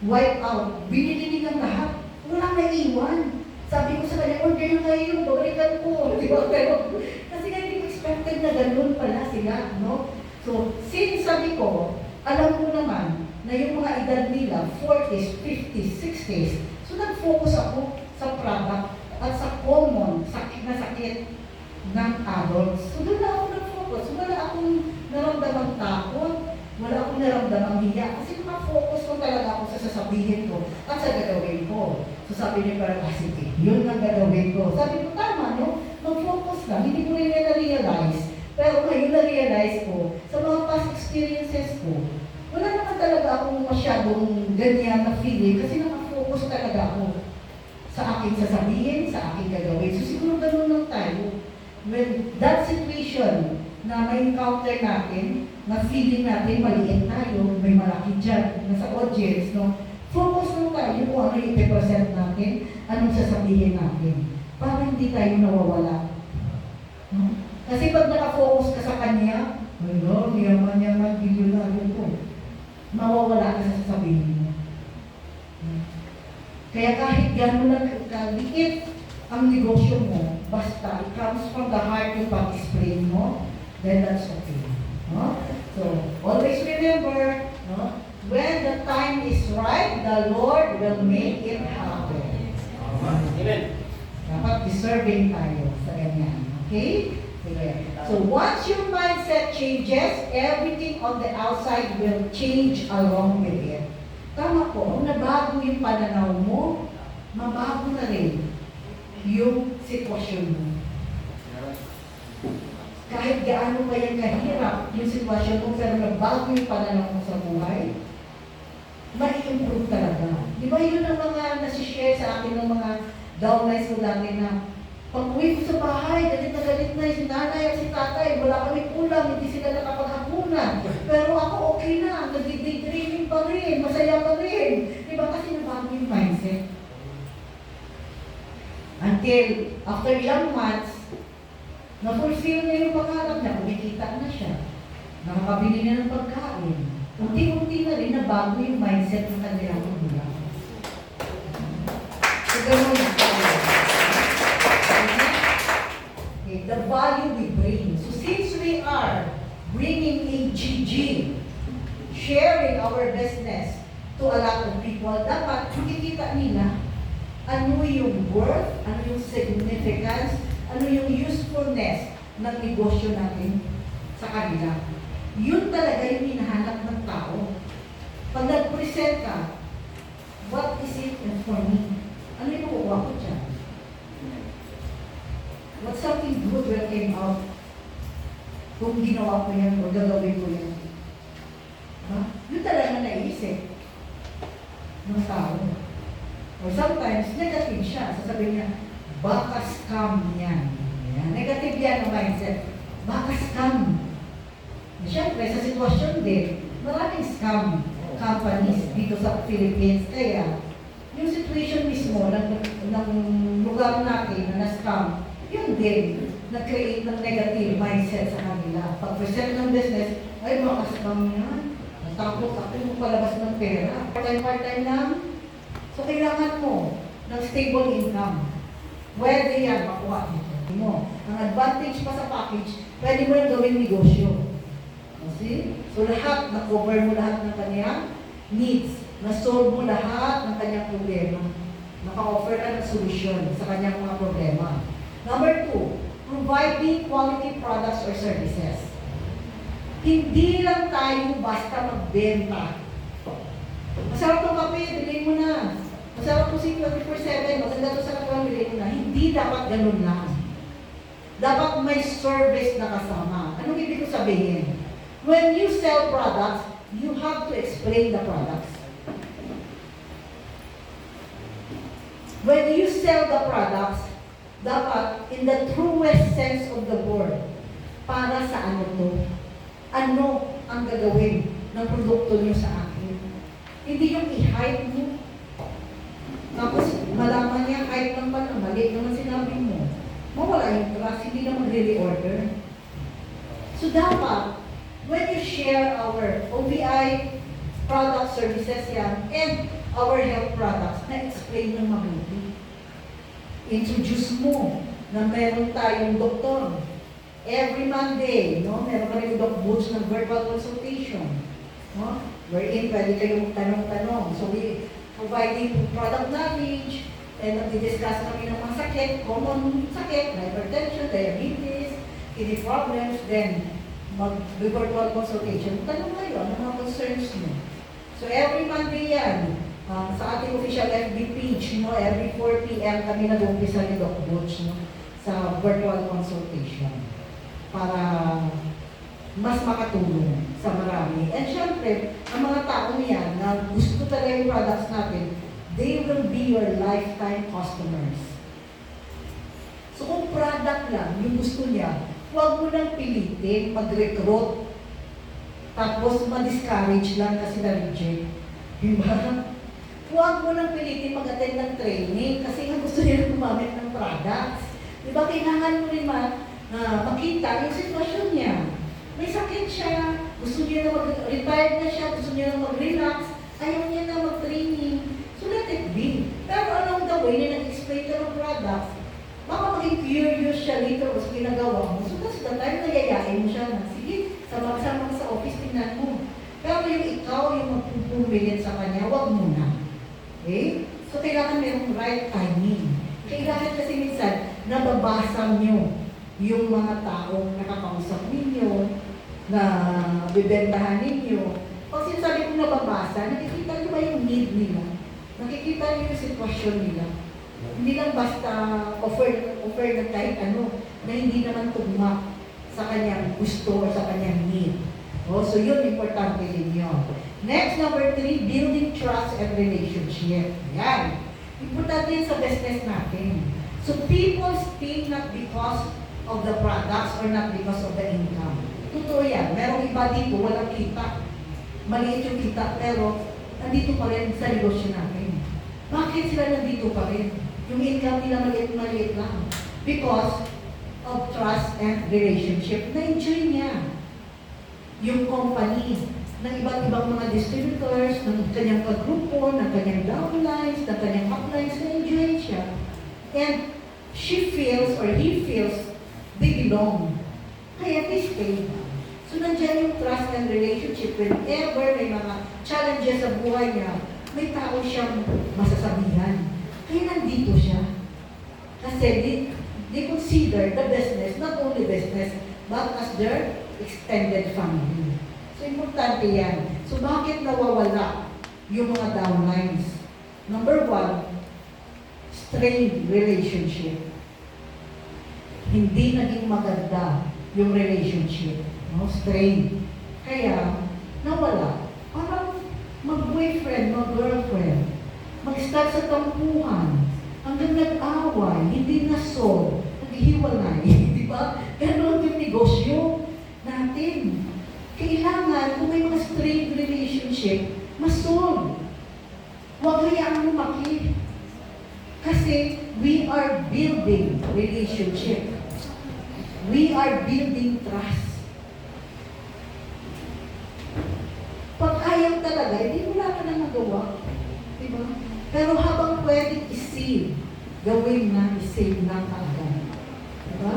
Wipe out. Binili nilang lahat. Walang naiwan. Sabi ko sa kanya, order na ngayon, babalikan ko. Di ba? Pero, kasi nga hindi ko expected na ganun pala sila, no? So, since sabi ko, alam ko naman na yung mga edad nila, 40s, 50s, 60s, so nag-focus ako sa product at sa common sakit na sakit ng adults. So, doon na ako nag-focus. Wala akong naramdamang takot, wala akong naramdamang hiya, kasi nakafocus ko talaga ako sa sasabihin ko at sa gagawin ko. So sabi niya parang, sige, yun ang gagawin ko. Sabi ko, tama, no? Mag-focus lang. Hindi ko rin na-realize. Pero ngayon na-realize ko, sa mga past experiences ko, wala naman talaga akong masyadong ganyan na feeling kasi nakafocus talaga ako sa aking sasabihin, sa aking gagawin. So siguro ganun lang tayo. When that situation na may encounter natin, na feeling natin maliit tayo, may malaki dyan, nasa audience, no? Focus lang tayo kung ano yung i-present natin, anong sasabihin natin, para hindi tayo nawawala. No? Kasi pag nakafocus ka sa kanya, ano, yaman-yaman, bilyonaryo ko, mawawala ka sa sasabihin mo. Kaya kahit gano'n lang kaliit ang negosyo mo, basta it comes from the heart yung pag-explain mo, then that's okay. No? So, always remember, no? When the time is right, the Lord will make it happen. Amen. Dapat deserving tayo sa ganyan. Okay? Sige. So, once your mindset changes, everything on the outside will change along with it. Tama po, kung nabago yung pananaw mo, mabago na rin yung sitwasyon mo. Kahit gaano pa yan kahirap yung sitwasyon mo, pero nagbago yung pananaw mo sa buhay, ma-improve talaga. Di ba yun ang mga nasishare sa akin ng mga downlines ko dati na pag-uwi ko sa bahay, galit na si nanay at si tatay, wala kami ulam, hindi sila nakapaghapunan. Pero ako okay na, nag-daydreaming pa rin, masaya pa rin. Di ba kasi nabago yung mindset? Until after ilang months, na-fulfill niya yung pangarap niya, kumikita na siya. Nakakabili na ng pagkain. Unti-unti na rin nabago yung mindset ng kanilang magulang. So, gano'n na tayo. Okay, the value we bring. So, since we are bringing AGG, sharing our business to a lot of people, dapat makikita nila ano yung worth, ano yung significance, ano yung usefulness ng negosyo natin sa kanila. Yun talaga yung hinahanap ng tao. Pag nag-present ka, what is it for me? Ano yung makuha ko dyan? What something good will came out kung ginawa ko yan o gagawin ko yan. Ha? Yun talaga naisip ng tao. Or sometimes, negative siya. Sasabihin niya, baka scam yan. Yan. Negative yan ang mindset. Baka scam. Siyempre, sa sitwasyon din, maraming scam companies dito sa Philippines. Kaya, yung situation mismo ng lugar natin na na-scam, yun din, nag-create ng negative mindset sa kanila. Pag-present ng business, ay baka scam yan. Tapos ako yung palabas ng pera. Part-time lang. So, kailangan mo ng stable income. Pwede yan makuha dito. Ang advantage pa sa package, pwede mo yung gawing negosyo. See? So, na-cover mo lahat ng kanyang needs. Na-solve mo lahat ng kanyang problema. Naka-offer ka ng solusyon sa kanyang mga problema. Number 2, providing quality products or services. Hindi lang tayo basta magbenta. Masarap itong kape, bilhin mo na. Masarap po si 24/7, maganda ito sa katawan, bilhin mo na. Hindi dapat ganun lang. Dapat may service na kasama. Anong ibig ko sabihin? When you sell products, you have to explain the products. When you sell the products, dapat in the truest sense of the word, para sa ano to? Ano ang gagawin ng produkto niyo sa akin? Hindi yung i-hype mo. Tapos malaman niya, hype lang pala, mali naman sinabi mo. Mawala yung trust, hindi na magre-reorder. So dapat, when you share our OBI product services yan and our health products, na-explain ng mabuti. Introduce mo na meron tayong doktor. Every Monday, no, meron ka rin Doc Boots ng virtual consultation. No? Wherein, pwede kayong tanong-tanong. So, we providing product knowledge, and nag-discuss kami ng mga sakit, common sakit, hypertension, diabetes, kidney problems, then mag-virtual consultation. Tanong kayo, ano mga concerns mo? So, every Monday yan, sa ating official FB page, no, every 4 p.m. kami nag-umpisa ni Doc Butch, no, sa virtual consultation para mas makatulong sa marami. And syempre, ang mga tao niyan na gusto talaga yung products natin, they will be your lifetime customers. So kung product lang, yung gusto niya, huwag mo nang pilitin mag-recruit tapos ma-discourage lang kasi na-reject. Diba? Huwag mo nang pilitin mag-attend ng training kasi nga gusto niya gumamit ng products. Diba? Kailangan mo rin makita yung sitwasyon niya. May sakit siya, gusto niya na mag-retired na siya, gusto niya na mag-relax, ayaw niya na mag-training. So let it be. Pero along the way, na nag-explain ka ng products, baka maging curious siya later o sa ginagawa mo. So that's the time na yayain mo siya na, sige, sama-sama sa office, tingnan mo. Pero yung ikaw, yung magpupumilit sa kanya, huwag mo na. Okay? So kailangan mayroong right timing. Kailangan kasi minsan, nababasa nyo yung mga taong nakakausap ninyo, na bibentahan ninyo. Pag sinasabi kong nababasa, nakikita nyo ba yung need nila? Nakikita nyo yung sitwasyon nila? Hindi lang basta offer na kahit ano, na hindi naman tugma sa kanyang gusto o sa kanyang need. So yun, importante din yun. Next, number 3, building trust and relationship. Yan. Importante yun sa business natin. So people stay not because of the products or not because of the income. Totoo yan. Merong iba dito, walang kita. Maliit yung kita, pero nandito pa rin sa negosyo natin. Bakit sila nandito pa rin? Yung income nila maliit lang. Because of trust and relationship. Na-enjoy niya yung company ng iba't ibang mga distributors, ng kanyang kagrupo, ng kanyang downlines, ng kanyang uplines, na-enjoy siya. And she feels or he feels they belong. Kaya they stay. So nandiyan yung trust and relationship. Whenever may mga challenges sa buhay niya, may tao siyang masasabihan. Kaya nandito siya. Kasi they consider the business, not only business, but as their extended family. So importante yan. So bakit nawawala yung mga downlines? Number 1, strained relationship. hindi naging maganda yung relationship. No? Strained. Kaya, nawala. Parang mag-boyfriend, mag-girlfriend, mag-start sa tampuhan, hanggang nag-away, hindi na-solve, naghiwalay, di ba? Ganon yung negosyo natin. Kailangan, kung may mga strained relationship, ma-solve. Huwag hayaang lumaki. Kasi we are building relationship. We are building trust. Pag ayaw talaga, hindi wala ka na magawa. Diba? Pero habang pwedeng i-save, gawin na, i-save na kaagad. Diba?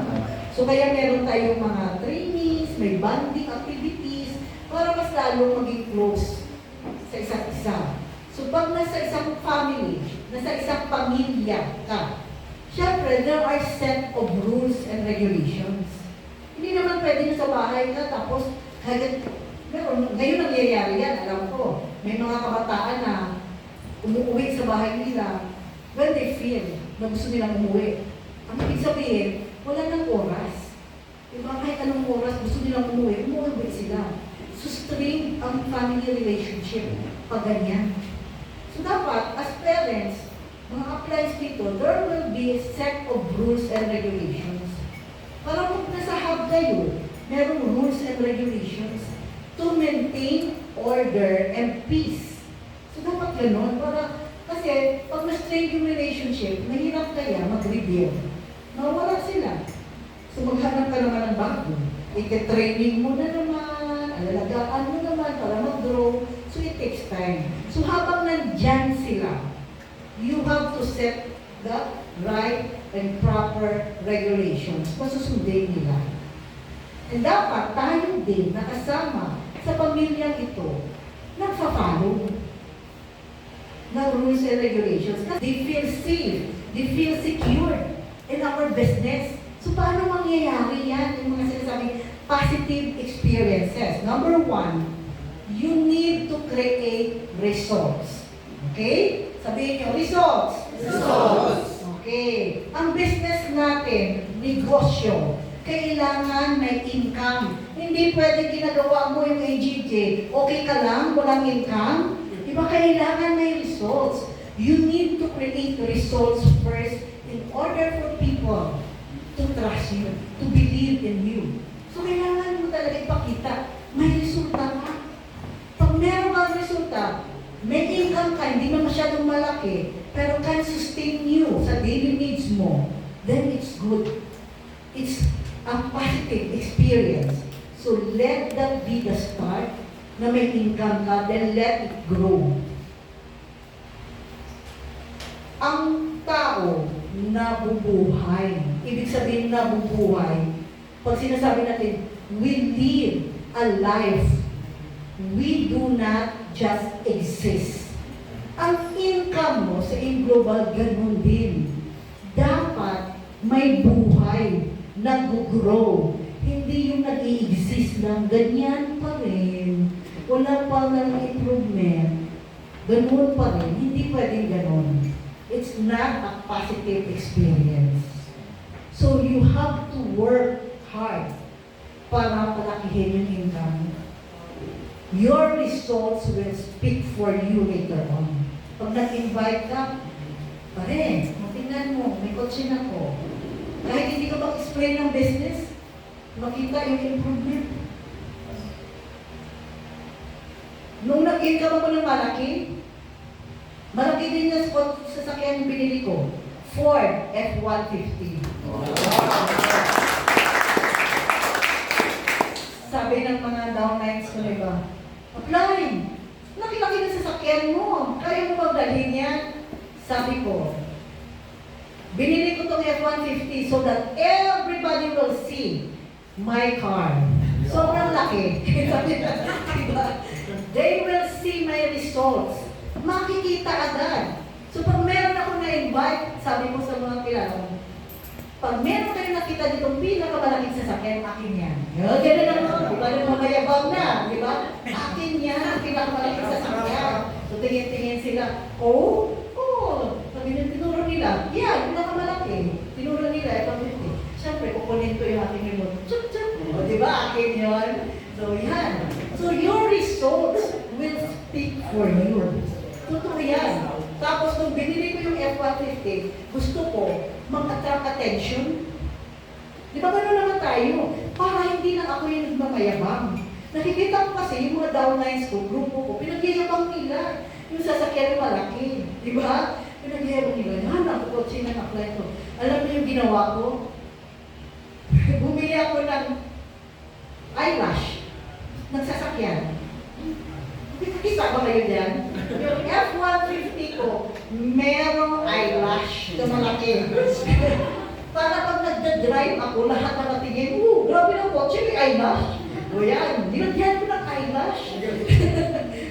So kaya meron tayong mga trainings, may bonding activities, para mas lalo maging close sa isa't isa. So pag nasa isang family, nasa isang pamilya ka, syempre, there are set of rules and regulations. Hindi naman pwede na sa bahay ka, tapos, ngayon nangyayari yan, alam ko. May mga kabataan na umuwi sa bahay nila when they feel na gusto nilang umuwi. Ang ibig sabihin, wala nang oras. Diba, kahit anong oras gusto nilang umuwi sila. So, strained ang family relationship pag ganyan. So, dapat, as parents, mga applies dito, there will be a set of rules and regulations. Para kung nasa hub kayo, merong rules and regulations to maintain order and peace. So dapat gano'n, kasi pag na-strain yung relationship, mahirap kaya mag-reveal. Mawala sila. So maghanap ka naman ng bago. Ika-training mo na naman, alalagaan mo naman para mag-grow. So it takes time. So habang nandyan sila, you have to set the right and proper regulations. Masusundin nila. And dapat tayo din nakasama sa pamilyang ito, nagfa-follow ng rules and regulations. They feel safe, they feel secure in our business. So paano mangyayari yan? Yung mga sinasabing positive experiences. Number one, you need to create results. Okay? Sabihin nyo, results. Results. Okay. Ang business natin, negosyo, kailangan may income. Hindi pwede ginagawa mo yung AGJ. Okay ka lang, walang income. Diba kailangan may results? You need to create results first in order for people to trust you, to believe in you. So kailangan mo talaga ipakita, may resulta ka. Pag meron kang resulta, may income ka, hindi na masyadong malaki, pero can sustain you sa daily needs mo, then it's good. It's a positive experience. So let that be the start na may income ka, then let it grow. Ang tao nabubuhay. Ibig sabihin nabubuhay. Pag sinasabi natin, we live a life. We do not just exist. Ang income mo sa global, ganun din. Dapat may buhay, nag-grow. Hindi yung nag-i-exist lang, ganyan pa rin. Wala pa ng improvement. Ganun pa rin. Hindi pwedeng ganun. It's not a positive experience. So you have to work hard para palakihin yung income. Your results will speak for you later on. Pag nag-invite ka, pa rin, tingnan mo, may kotse na ko. Kahit hindi ka mag-explain ng business, makita yung improvement. Nung nag-income ako ng malaki din yung sasakyan yung binili ko. Ford F-150. Sabi ng mga downlines ko, diba? Apply! Laki-laki na sasakyan mo. Kaya mo magdalhin yan? Sabi ko, binili ko itong F-150 so that everybody will see my car. Sobrang laki. Sabi na, diba? They will see my results. Makikita agad. So pag meron ako na-invite, sabi ko sa mga kilala ko, pag meron kayo nakita ditong pinakamalaking sasakyan, akin yan. Ganun ang mga mayabang na, di ba? Akin yan, pinakamalaking sasakyan. So tingin-tingin sila, sabi nila, tinuro nila, yan, pinakamalaki. Tinuro nila, F-150. Siyempre, kukunin ko yung aking remote. Chup, chup. O, di ba? Akin yun. So, yan. So, your results will speak for you. Totoo yan. Tapos, nung binili ko yung F-150, gusto ko mag-attract attention. Di ba gano'n naman tayo? Para hindi lang ako yung nagmamayabang. Nakikita ko kasi yung mga downlines ko, grupo ko, pinagyayabang nila. Yung sasakyan malaki. Di ba? Pinagyayabang nila. Yan, ako kotse na apply ko. Alam mo yung ginawa ko? Bumili ako ng eyelash ng sasakyan. Kita ba kayo dyan? Yung F-150 ko, merong eyelash na malaki. Para pag nagda-drive ako, lahat na natingin, grabe ng kotse, may eyelash. O yan, dinagyan ko ng eyelash.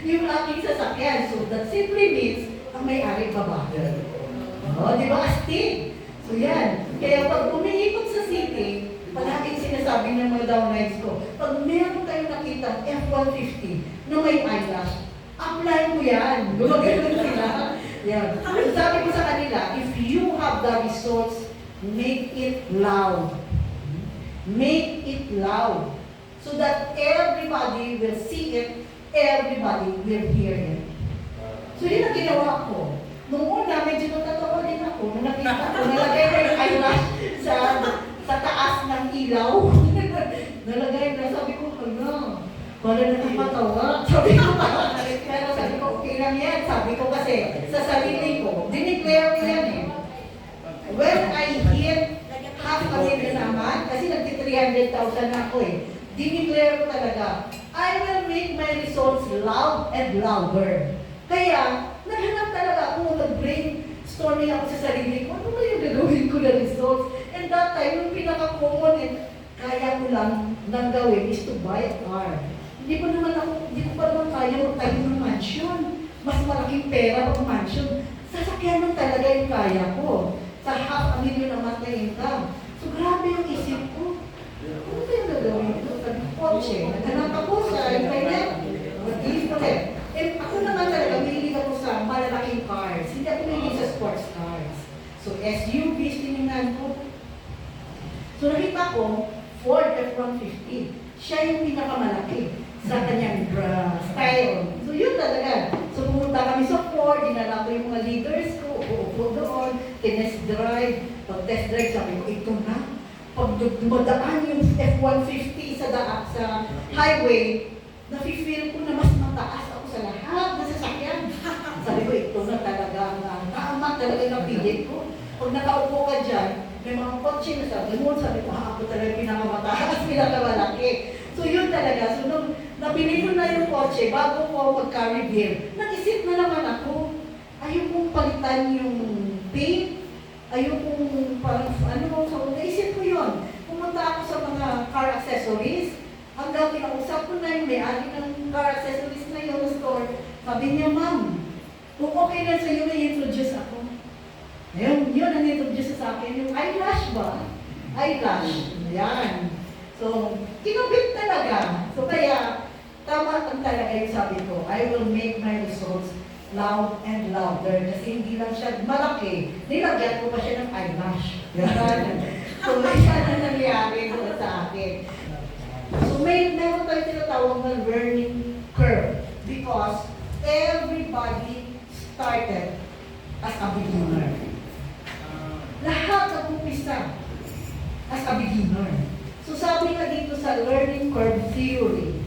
Yung aking sasakyan. So that simply means, ang may-ari babae. O, di ba? Astig. So yan. Kaya pag umiikot sa city, palaging sinasabi ng mga downlines ko, pag meron kayong nakita F-150 na may eyelash, apply mo yan. Gumagano'n sila. Yan. Sabi ko sa kanila, if you have the results, make it loud. Make it loud. So that everybody will see it, everybody will hear it. So yun ang ginawa ko. Noong una, medyo natatawa din ako. Nung nakita ko, nalagay ko yung eyelash sa taas ng ilaw. Nalagay na, sabi ko, ano, wala nakapatawa. Sabi ko, pero sabi ko, okay lang yan. Sabi ko kasi, sa sarili ko, dineclare ko yan eh. When I hit $500,000 naman, kasi nagti-300,000 na ako eh, dineclare ko talaga, I will make my results loud and louder. Kaya, naghanap talaga ako, nag-brainstorming ako sa sarili ko, ano ba yung gagawin ko na results? And that time, yung pinaka-common kaya ko lang nang gawin is to buy a car. Hindi ko pa naman kaya magtayo ng mansion. Mas malaking pera pag mansion. Sasakyan lang talaga yung kaya ko. Sa $500,000 na monthly income. So grabe yung isip ko. Ano ba yung gagawin ko? Sabi ko, kotse. Naghanap ako sa internet. Mag-gift ulit. And ako naman talaga, mahilig ako sa malalaking cars. Hindi ako mahilig sa sports cars. So SUVs, tinignan ko. So nakita ko, Ford F-150. Siya yung pinakamalaki sa kanyang style. So yun talaga. So pumunta kami sa Ford, dinala ko yung mga leaders ko, upo doon, test drive. Pag test drive, sabi ko, ito na. Pag dumadaan yung F-150 sa highway, nafe-feel ko na mas mataas ako sa lahat na sasakyan. Sabi ko, ito na talaga. Tama talaga yung napilit ko. Pag nakaupo ka dyan, may mga kotse na sabi mo, sabi ko, ako talaga pinakamataas, pinakamalaki. So yun talaga. So nung napili ko na yung kotse, bago ko mag-reveal, nag-isip na naman ako, ayaw kong palitan yung paint, ayaw kong parang, so naisip ko yun. Pumunta ako sa mga car accessories, hanggang kinausap ko na yung may-ari ng car accessories na yung store. Sabi niya, ma'am, kung okay na sa'yo, may introduce ako. Ayun, yun ang introduce sa akin, yung eyelash ba? Eyelash. Yan. So, kinubit talaga. So, kaya, tama ang talaga yung sabi ko, I will make my results loud and louder. Kasi hindi lang siya malaki. Nilagyan ko pa siya ng eyelash. Yan. So, may siya na nangyari doon sa akin. So, meron tayong tinatawag na learning curve. Because everybody started as a beginner. Lahat nag-umpisa as a beginner. So sabi nga dito sa learning curve theory,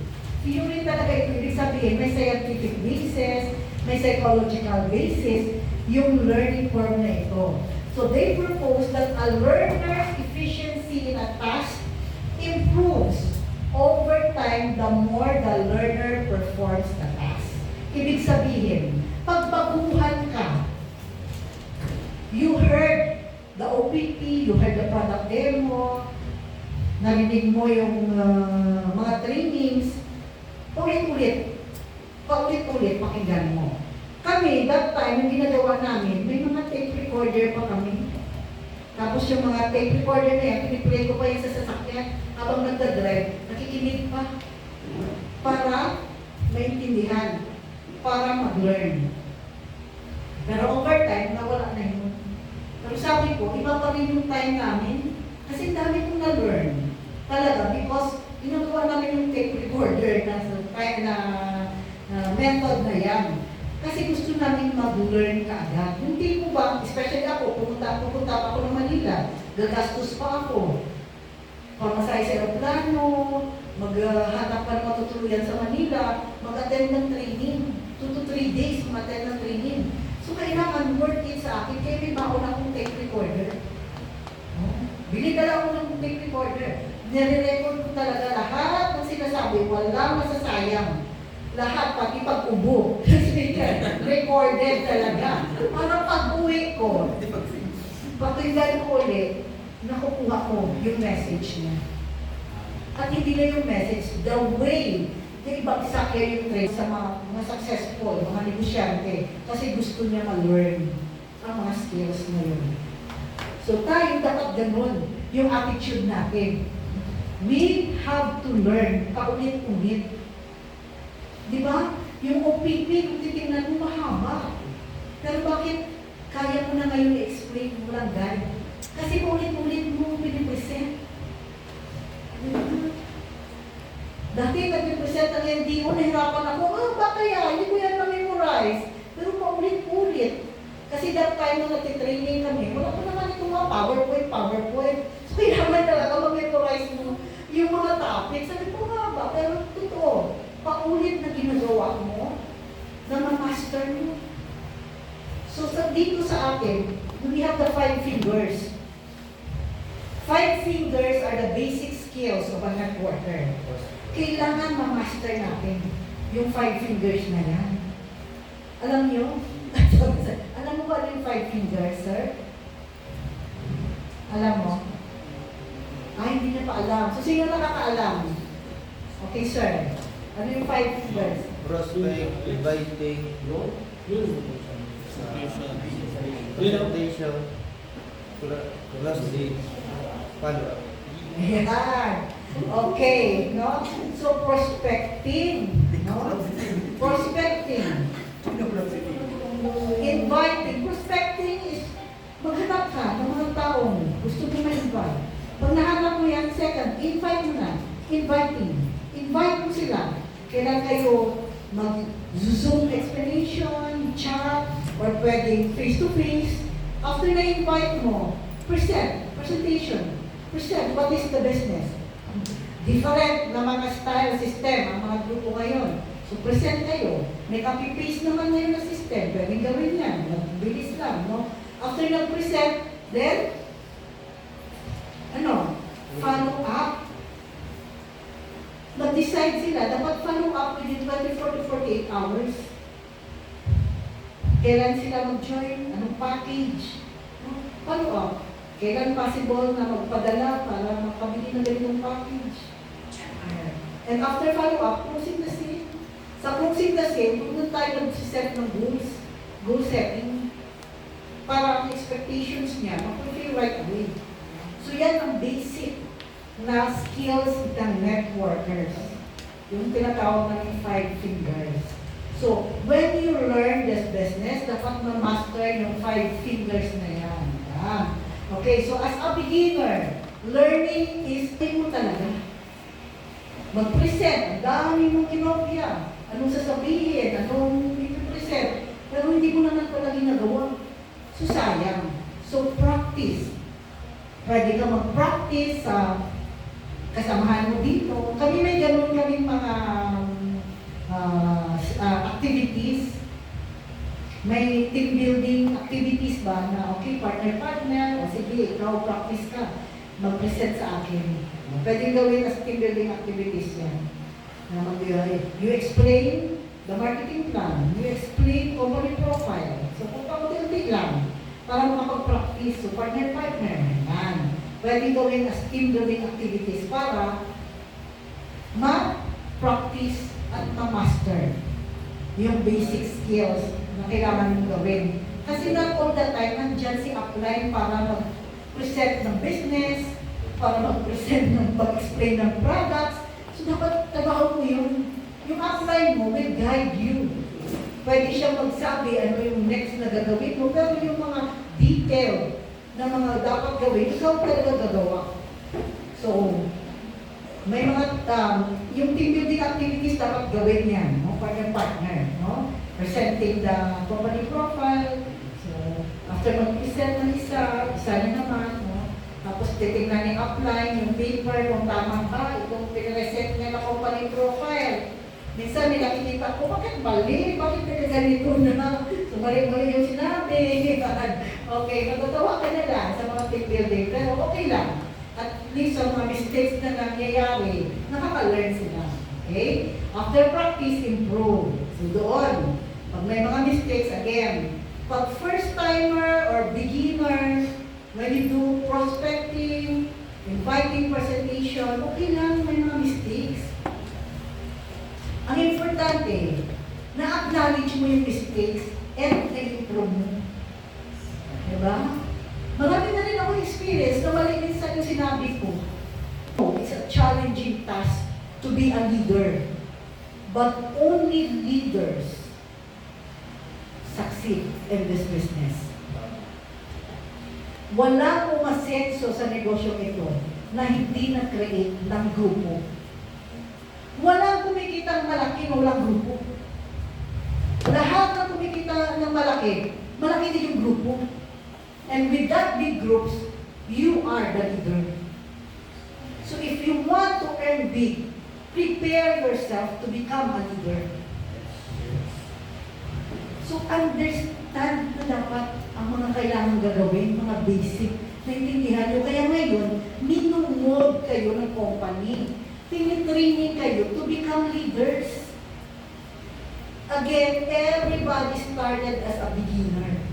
theory talaga ito, ibig sabihin, may scientific basis, may psychological basis, yung learning curve na ito. So they propose that a learner's efficiency in a task improves over time the more the learner performs the task. Ibig sabihin, pag baguhan ka, you heard the OPP, you heard the product demo, narinig mo yung mga trainings, ulit-ulit, paulit-ulit pakinggan mo. Kami, that time, yung ginagawa namin, may mga tape recorder pa kami. Tapos yung mga tape recorder na yan, piniplay ko pa yan sa sasakyan, habang nagdadrive, nakikinig pa. Para maintindihan, para mag-learn. Pero over time, nawala na yun. Pero sabi ko, iba pa rin yung time namin. Kasi dami kong na-learn. Talaga, because ginagawa namin yung tape recorder na method na yan. Kasi gusto namin mag-learn kaagad. Yung tipo ba, especially ako, pupunta pa ako ng Manila, gagastos pa ako. Pamasahe sa aeroplano, maghanap pa ng matutuluyan sa Manila, mag-attend ng training. 2 to 3 days mag-attend ng training. So kailangan worth it sa akin, kaya may baon akong tape recorder. Binigala ako ng tape recorder. Nire-record ko talaga lahat ng sinasabi, walang masasayang. Lahat, pati pag-ubo. Recorded talaga. Para pag-uwi ko, pakinggan ko ulit, nakukuha ko yung message niya. At hindi na yung message, the way na ibagsak niya yung trade sa mga successful, mga negosyante, kasi gusto niya ma-learn ang mga skills na yun. So tayo dapat ganun yung attitude natin. We have to learn paulit-ulit. Di ba? Yung OPP, kung titingnan mo, mahaba. Pero bakit kaya mo na ngayon i-explain mo lang guide? Kasi paulit-ulit mo pinipresent. Dati nag-present ang NDO, nahirapan ako, ba kaya? Hindi ko yan na-memorize. Pero paulit-ulit. Kasi that time na nati-training kami, wala ko naman itong mga PowerPoint. So, kailangan talaga mag-memorize mo yung mga topics. Sabi ko nga ba, pero totoo, paulit na ginagawa mo, na ma-master mo. So, dito sa atin, we have the 5 fingers. 5 fingers are the basic skills of a networker. Kailangan ma-master natin yung 5 fingers na yan. Alam nyo? Alam mo ba yung 5 fingers, sir? Alam mo? Ay, hindi niya pa alam. So, sino nakakaalam? Okay, sir. Ano yung 5 fingers? Prospect, inviting, presentation, closing, follow-up. Ayan. Okay, no? So, prospecting, no? Prospecting. Inviting. Prospecting is maghanap ka ng mga taong gusto mo ma-invite. Pag nahanap mo yan, second, invite mo na. Inviting. Invite mo sila. Kailan kayo mag-Zoom explanation, chat, or pwedeng face-to-face. After na-invite mo, presentation. Present, what is the business? Different na mga style, system, ang mga grupo ngayon. So, present kayo. May copy-paste naman ngayon na system. Pwedeng gawin yan. Bilis lang, no? After nag-present, then, follow up. Mag-decide sila, dapat follow up within 24 to 48 hours. Kailan sila mag-join? Anong package? Follow up. Kailan possible na magpadala para makabili ng ganitong package? And after follow-up, closing the sale. Sa closing the sale, doon tayo mag-set ng goals. Goal setting. Para ang expectations niya, mag-fulfill right away. So yan ang basic na skills ng networkers. Yung tinatawag ng 5 fingers. So, when you learn this business, dapat ma-master yung 5 fingers na yan. Yan. Okay, so as a beginner, learning is mo talaga. Mag-present, ang dami mong kinopya. Anong sasabihin, anong i-present. Pero hindi mo naman pala ginagawa. So sayang. So practice. Pwede ka mag-practice sa kasamahan mo dito. Kami may ganun kaming mga activities. May team building activities ba na okay, partner-partner, o sige, ikaw practice ka, mag-present sa akin. Pwedeng gawin as team building activities yan. You explain the marketing plan, you explain company profile. So, kung pamunti-unti lang, para makapag-practice, so partner-partner, yan. Pwedeng gawin as team building activities para ma-practice at ma-master yung basic skills na kailangan mong gawin. Kasi not all the time, nandyan si upline para mag-present ng business, para mag-present mag-explain ng products. So, dapat trabaho mo yun. Yung upline mo will guide you. Pwede siya magsabi ano yung next na gagawin mo, pero yung mga detail na mga dapat gawin, ikaw talaga gagawa. So, may mga, yung team building activities dapat gawin yan, no? Partner, no? Presenting the company profile. So, after mag-present ng isa niya naman, no? Tapos titignan yung upline, yung paper, kung tama ba, itong pinresent niya na company profile. Minsan may nakikita ko, bakit mali? Bakit ganito na? So, mali-mali yung sinabi. Okay, matatawa ka na lang sa mga team building, pero okay lang. At least sa mga mistakes na nangyayari, nakaka-learn sila. Okay? After practice, improve. So doon, pag may mga mistakes, again, pag first-timer or beginner, when you do prospecting, inviting presentation, okay lang, may mga mistakes. Ang importante, na-acknowledge mo yung mistakes and na-improve mo. Diba? Marami na rin ako experience na mali minsan yung sinabi ko. It's a challenging task to be a leader. But only leaders succeed in this business. Walang umasenso sa negosyo ito na hindi na-create ng grupo. Walang kumikita ng malaki na walang grupo. Lahat na kumikita ng malaki, malaki din yung grupo. And with that big groups, you are the leader. So if you want to earn big, prepare yourself to become a leader. So understand na dapat ang mga kailangan gagawin, mga basic. Naintindihan nyo. Kaya ngayon, minumod kayo ng company. Tinitraining kayo to become leaders. Again, everybody started as a beginner.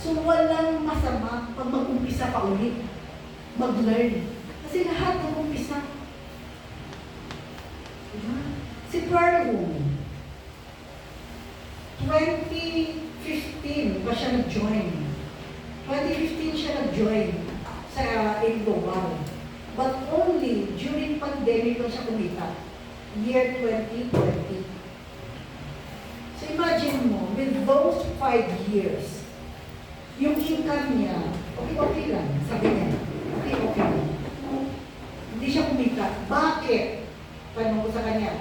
So walang masama pag mag-umpisa pa ulit, mag-learn. Kasi lahat ng umpisa. Diba? Si Pearl, 2015 ba siya nag-join? 2015 siya nag-join sa Global. But only during pandemic lang siya kumita. Year 2020. So imagine mo, with those 5 years, yung income niya, okay lang, sabi niya, okay lang. Hindi siya kumita. Bakit? Tanong ko sa kanya,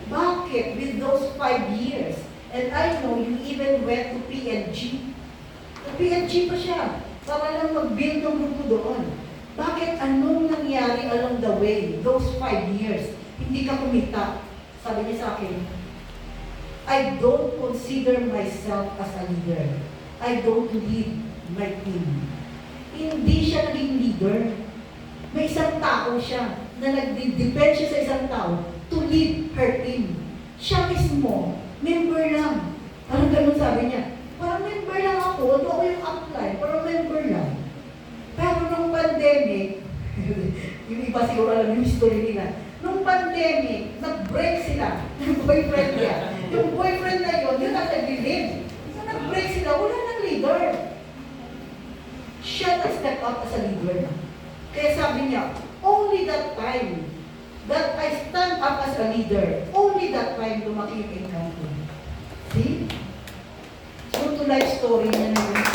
bakit with those 5 years, and I know you even went to PNG. To PNG pa siya, para lang mag-build ng grupo doon. Bakit anong nangyari along the way, those 5 years, hindi ka kumita? Sabi niya sa akin, I don't consider myself as a leader. I don't lead my team. Hindi siya naging leader. May isang tao siya na nag-depend siya sa isang tao to lead her team. Siya mismo, member lang. Parang ganun sabi niya. Parang member lang ako, ano ako yung upline, parang member lang. Pero nung pandemic, yung iba siguro alam yung history nila, nung pandemic, nag-break sila ng boyfriend niya. Yung boyfriend na yun ang nag-lead. So nag-break sila, wala nang leader. Siya nag-step up as a leader. Kaya sabi niya, only that time that I stand up as a leader, only that time lumaki yung income ko. See? So to life story niya na yun.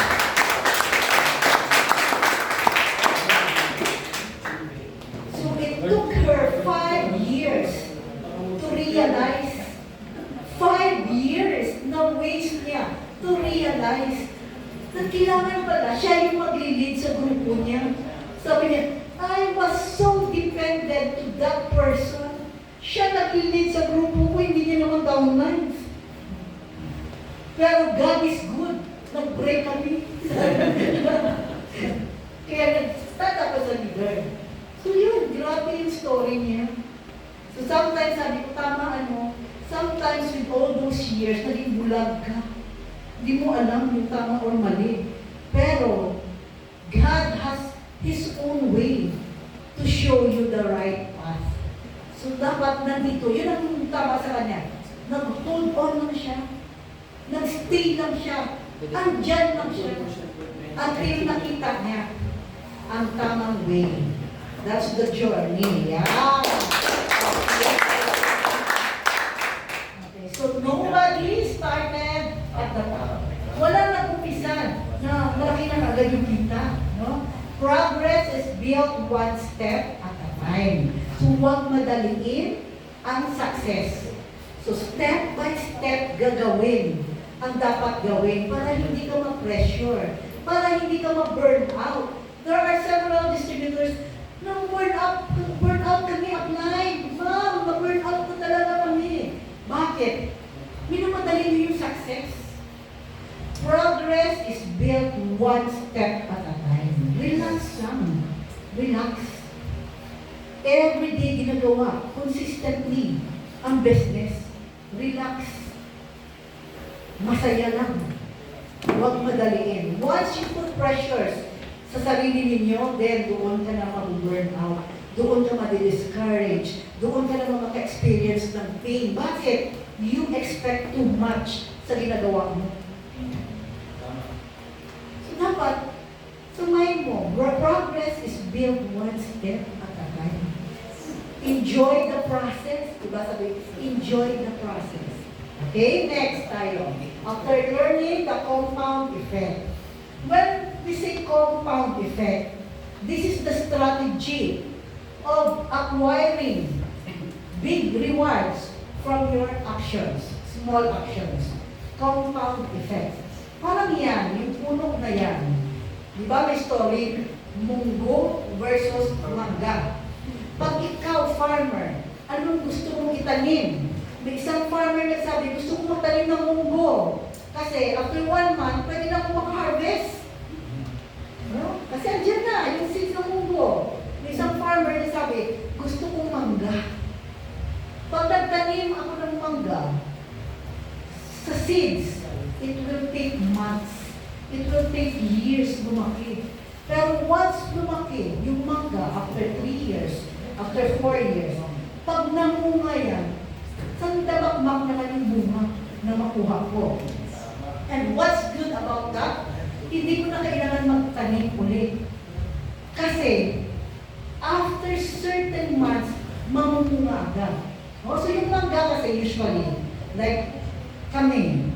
So it took her 5 years to realize, 5 years na waste niya to realize na kailangan pala siya yung mag-lead sa grupo niya. Sabi niya, I was so dependent to that person. Siya nag-lead sa grupo ko, hindi niya naman downlines. Pero God is good. Nag-break kami. Kaya nag-start ako sa leader. So yun, grabe yung story niya. So sometimes sabi ko, tama sometimes with all those years, naging bulag ka. Hindi mo alam yung tama or mali. Pero, God has His own way to show you the right path. So, dapat nandito, yun ang tama sa kanya. Nag-hold on lang siya. Nag-stay lang siya. Andyan lang siya. Until nakita niya ang tamang way. That's the journey. Yeah. Okay. So, nobody started at the top. Walang nag-umpisa na malaki na agad yung kita. No? Progress build one step at a time. So huwag madaliin ang success. So step by step gagawin ang dapat gawin para hindi ka ma-pressure, para hindi ka ma-burn out. There are several distributors na burn out kami apply. Ma'am, ma-burn out na talaga kami. Bakit? Minamadali niyo yung success. Progress is built one step at a time. Relax lang. Relax. Every day ginagawa, consistently, ang business. Relax. Masaya lang. Huwag madaliin. Once you put pressures sa sarili ninyo, then doon ka na mag-burn out. Doon ka ma-discourage. Doon ka na maka-experience ng pain. Bakit? You expect too much sa ginagawa mo. So dapat, sumayin mo, progress is built one step at a time. Enjoy the process. Diba sabi? Enjoy the process. Okay, next tayo. After learning the compound effect. When we say compound effect, this is the strategy of acquiring big rewards from your actions, small actions. Compound effect. Parang yan, yung puno na yan. Di ba may story? Munggo versus mangga. Pag ikaw, farmer, anong gusto mong itanim? May isang farmer na sabi, gusto ko magtanim ng munggo. Kasi after 1 month, pwede na akong makaharvest. No? Kasi andyan na, yung seeds ng munggo. May isang farmer na sabi, gusto kong mangga. Pag nagtanim ako ng mangga, sa seeds, it will take months. It will take years lumaki. Pero once lumaki, yung mangga, after 3 years, after 4 years, pag namunga yan, sandabakmak naman yung bunga na makuha ko. And what's good about that? Hindi ko na kailangan magtanim ulit. Kasi, after certain months, mamumunga agad. So yung mangga kasi usually, like kami,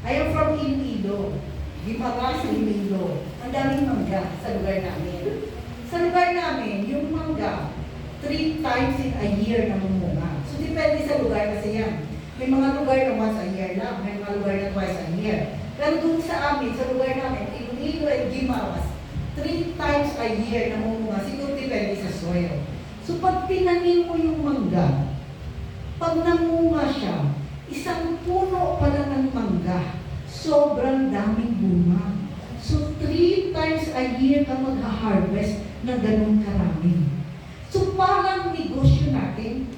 I am from Iloilo, Guimaras, Iloilo. Ang daming mangga sa lugar namin. Sa lugar namin, yung mangga, 3 times in a year na mamunga. So depende sa lugar kasi yan. May mga lugar na once a year lang, may mga lugar na twice a year. Pero dun sa amin, sa lugar namin, Iloilo and Guimaras, 3 times a year na mamunga. Siguro depende sa soil. So pag tinanim mo yung mangga, pag namunga siya, isang puno pala ng mangga, sobrang daming bunga. So 3 times a year ka mag-harvest ng ganun karami. So parang negosyo natin.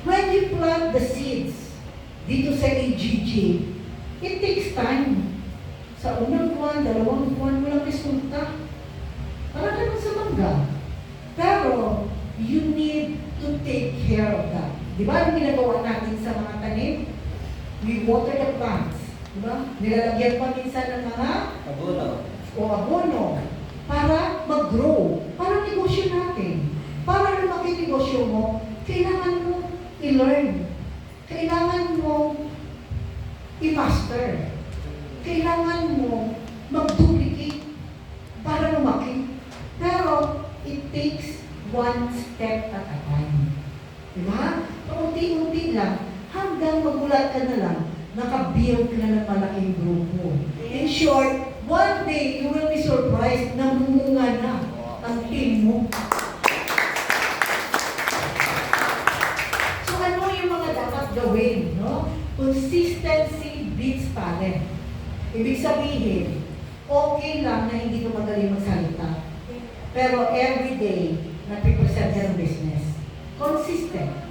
When you plant the seeds dito sa AGG, it takes time. Sa unang buwan, 2 buwan, walang resulta. Parang ganun sa mangga. Pero, you need to take care of that. Di ba ang ginagawa natin sa mga tanim? We water the plants. Di ba? Nilalagyan pa minsan ng mga abono para mag-grow. Para negosyo natin. Para lumaki negosyo mo, kailangan mo i-learn. Kailangan mo i-master. Kailangan mo mag-duplicate para lumaki. Pero, it takes one step at a time. Diba? Unti-unti lang, hanggang magulat ka na lang, nakabuild ka na ng malaking grupo. In short, one day, you will be surprised na mumunga na ang team mo. So ano yung mga dapat gawin? No? Consistency beats talent. Ibig sabihin, okay lang na hindi ka magaling magsalita. Pero everyday, nagpipresent ka ng business. Consistent.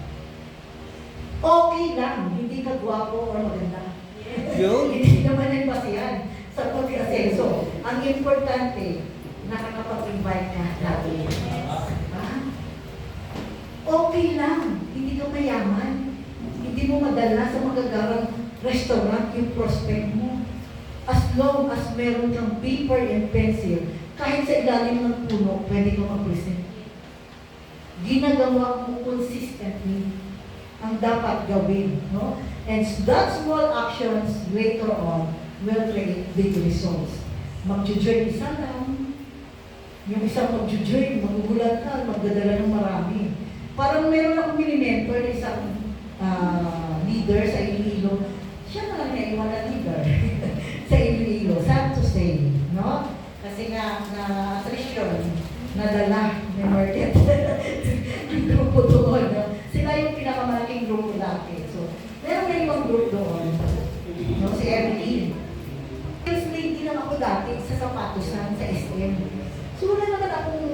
Okay lang, hindi ka gwapo o maganda. Yun. Hindi naman yung basihan sa pag-asenso. Ang importante, nakakapag-invite ka lagi. Diba? Okay lang, hindi ka mayaman. Hindi mo madala sa magagarang restaurant yung prospect mo. As long as meron kang paper and pencil, kahit sa ilalim ng puno, pwede ka mag-present. Ginagawa mo consistently ang dapat gawin, no? And that small actions later on will create big results. Mag-join isa lang, Yung isang mag-join, magugulat ka, magdadala ng marami. Parang meron akong mini-mentor na isang leader sa Iloilo. Siya na lang naiwan na leader sa Iloilo. Sad to say, no? Kasi nga, na-attrition, nadala ni market. Ang grupo doon. No? Sila yung pinakamalaking grupo dati. So, meron na ibang group doon. No? Si Evelyn. Sales lady lang ako dati sa sapatosan, sa SM. So, wala naman akong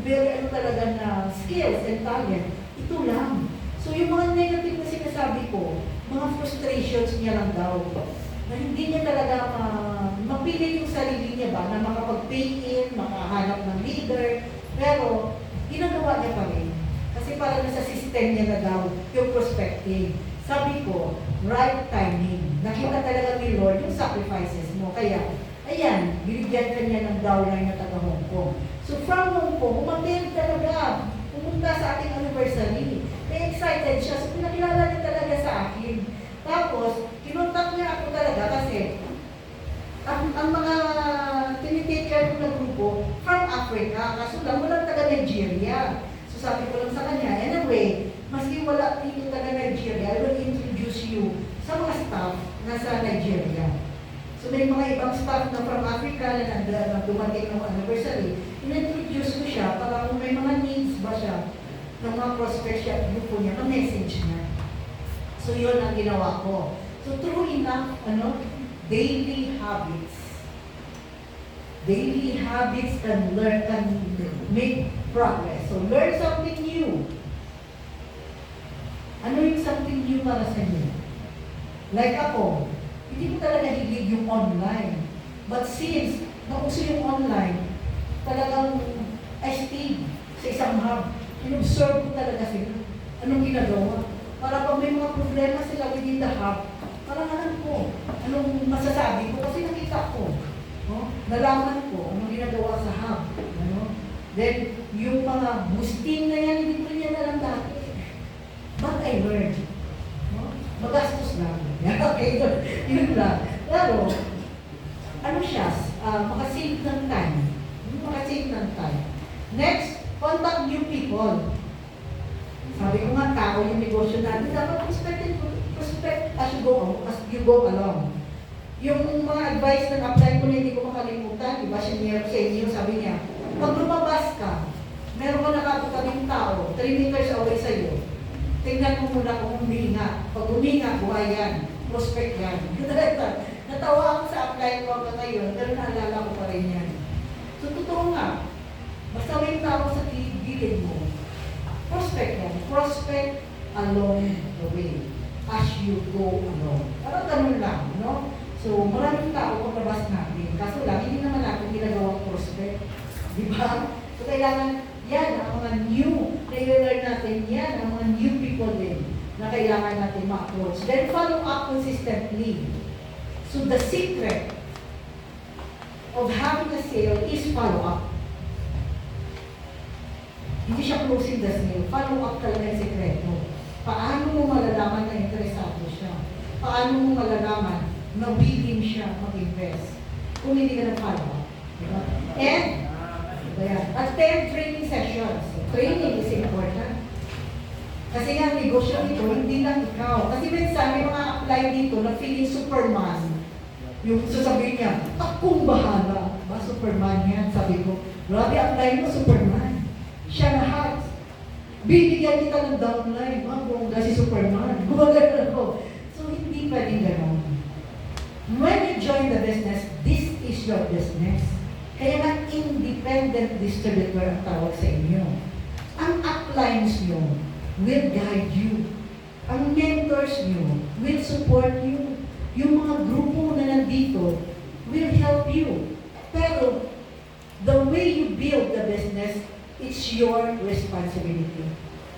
very talaga na skills and talent. Ito lang. So, yung mga negative na sinasabi ko, mga frustrations niya lang daw. Na hindi niya talaga mapilit yung sarili niya ba na makapag-pay in, makahanap ng leader. Pero, ginagawa niya pa rin. Kasi parang nasa system niya na daw yung prospecting. Sabi ko, right timing. Nakita talaga ni Lord yung sacrifices mo. Kaya, ayan, binigyan ka niya ng downline na taga Hong Kong. So from Hong Kong, umattend talaga. Pumunta sa ating anniversary. Kaya excited siya. So pinakilala niya talaga sa akin. Tapos, kinontak niya ako talaga kasi ang mga tinitake care ko na grupo from Africa. Kaso lang, walang taga Nigeria. So sabi ko lang sa kanya, anyway, maski wala dito taga Nigeria, I will introduce you sa mga staff na sa Nigeria. So may mga ibang staff na from Africa na dumating ng anniversary, in-introduce ko siya para kung may mga needs ba siya ng mga prospects siya, grupo niya, ma-message niya. So yun ang ginawa ko. So true enough, daily habits. Daily habits can make progress. So learn something new. Ano yung something new para sa inyo? Like ako, hindi ko talaga hilig yung online. But since nauso yung online, talagang I stayed sa isang hub. In-observe ko talaga sila. Anong ginagawa? Para pag may mga problema sila within the hub, parang alam ko, anong masasabi ko kasi nakita ko. No? Nalaman ko anong ginagawa sa hub. Then, yung mga boosting na yan, hindi ko rin yan alam dati. But I learned. No? Magastos lang. Okay, yun lang. Pero, ano siya, makasave ng time. Makasave ng time. Next, contact new people. Sabi ko nga, tao yung negosyo natin. Dapat prospect as you go along. Yung mga advice na apply ko na hindi ko makalimutan, diba, siya sa inyo, sabi niya, pag lumabas ka, meron ka nakatutabing tao, 3 meters away sa'yo, tingnan mo muna kung huminga. Pag huminga, buhay yan. Prospect yan. Natawa ako sa apply ko hanggang ngayon, pero naalala ko pa rin yan. So, totoo nga. Basta may tao sa gilid mo, prospect yan. Prospect along the way. As you go along. Parang ganun lang, no? So, maraming tao paglabas natin. Kaso lang, hindi naman natin ginagawang prospect. Di ba? So, kailangan yan, ang mga new, na-learn natin yan, ang mga new people din na kailangan natin ma-approach. Then follow up consistently. So the secret of having a sale is follow up. Hindi siya closing the sale. Follow up talaga yung sekreto. Paano mo malalaman na interesado siya? Paano mo malalaman na willing siya mag-invest? Kung hindi ka na-follow up. Diba? And attend training sessions. Training is important. Kasi nga, negosyo ito, hindi lang ikaw. Kasi minsan, may mga apply dito na feeling Superman. Yung sasabihin niya, akong bahala. Ba, Superman yan? Sabi ko, grabe, apply mo, Superman. Siya lahat. Bibigyan kita ng downline. Bongga si Superman. Gumagano ako. So, hindi pwedeng gano'n. When you join the business, this is your business. Kaya nga, independent distributor ang tawag sa inyo. Ang uplines nyo will guide you. Ang mentors nyo will support you. Yung mga grupo na nandito will help you. Pero, the way you build the business, it's your responsibility.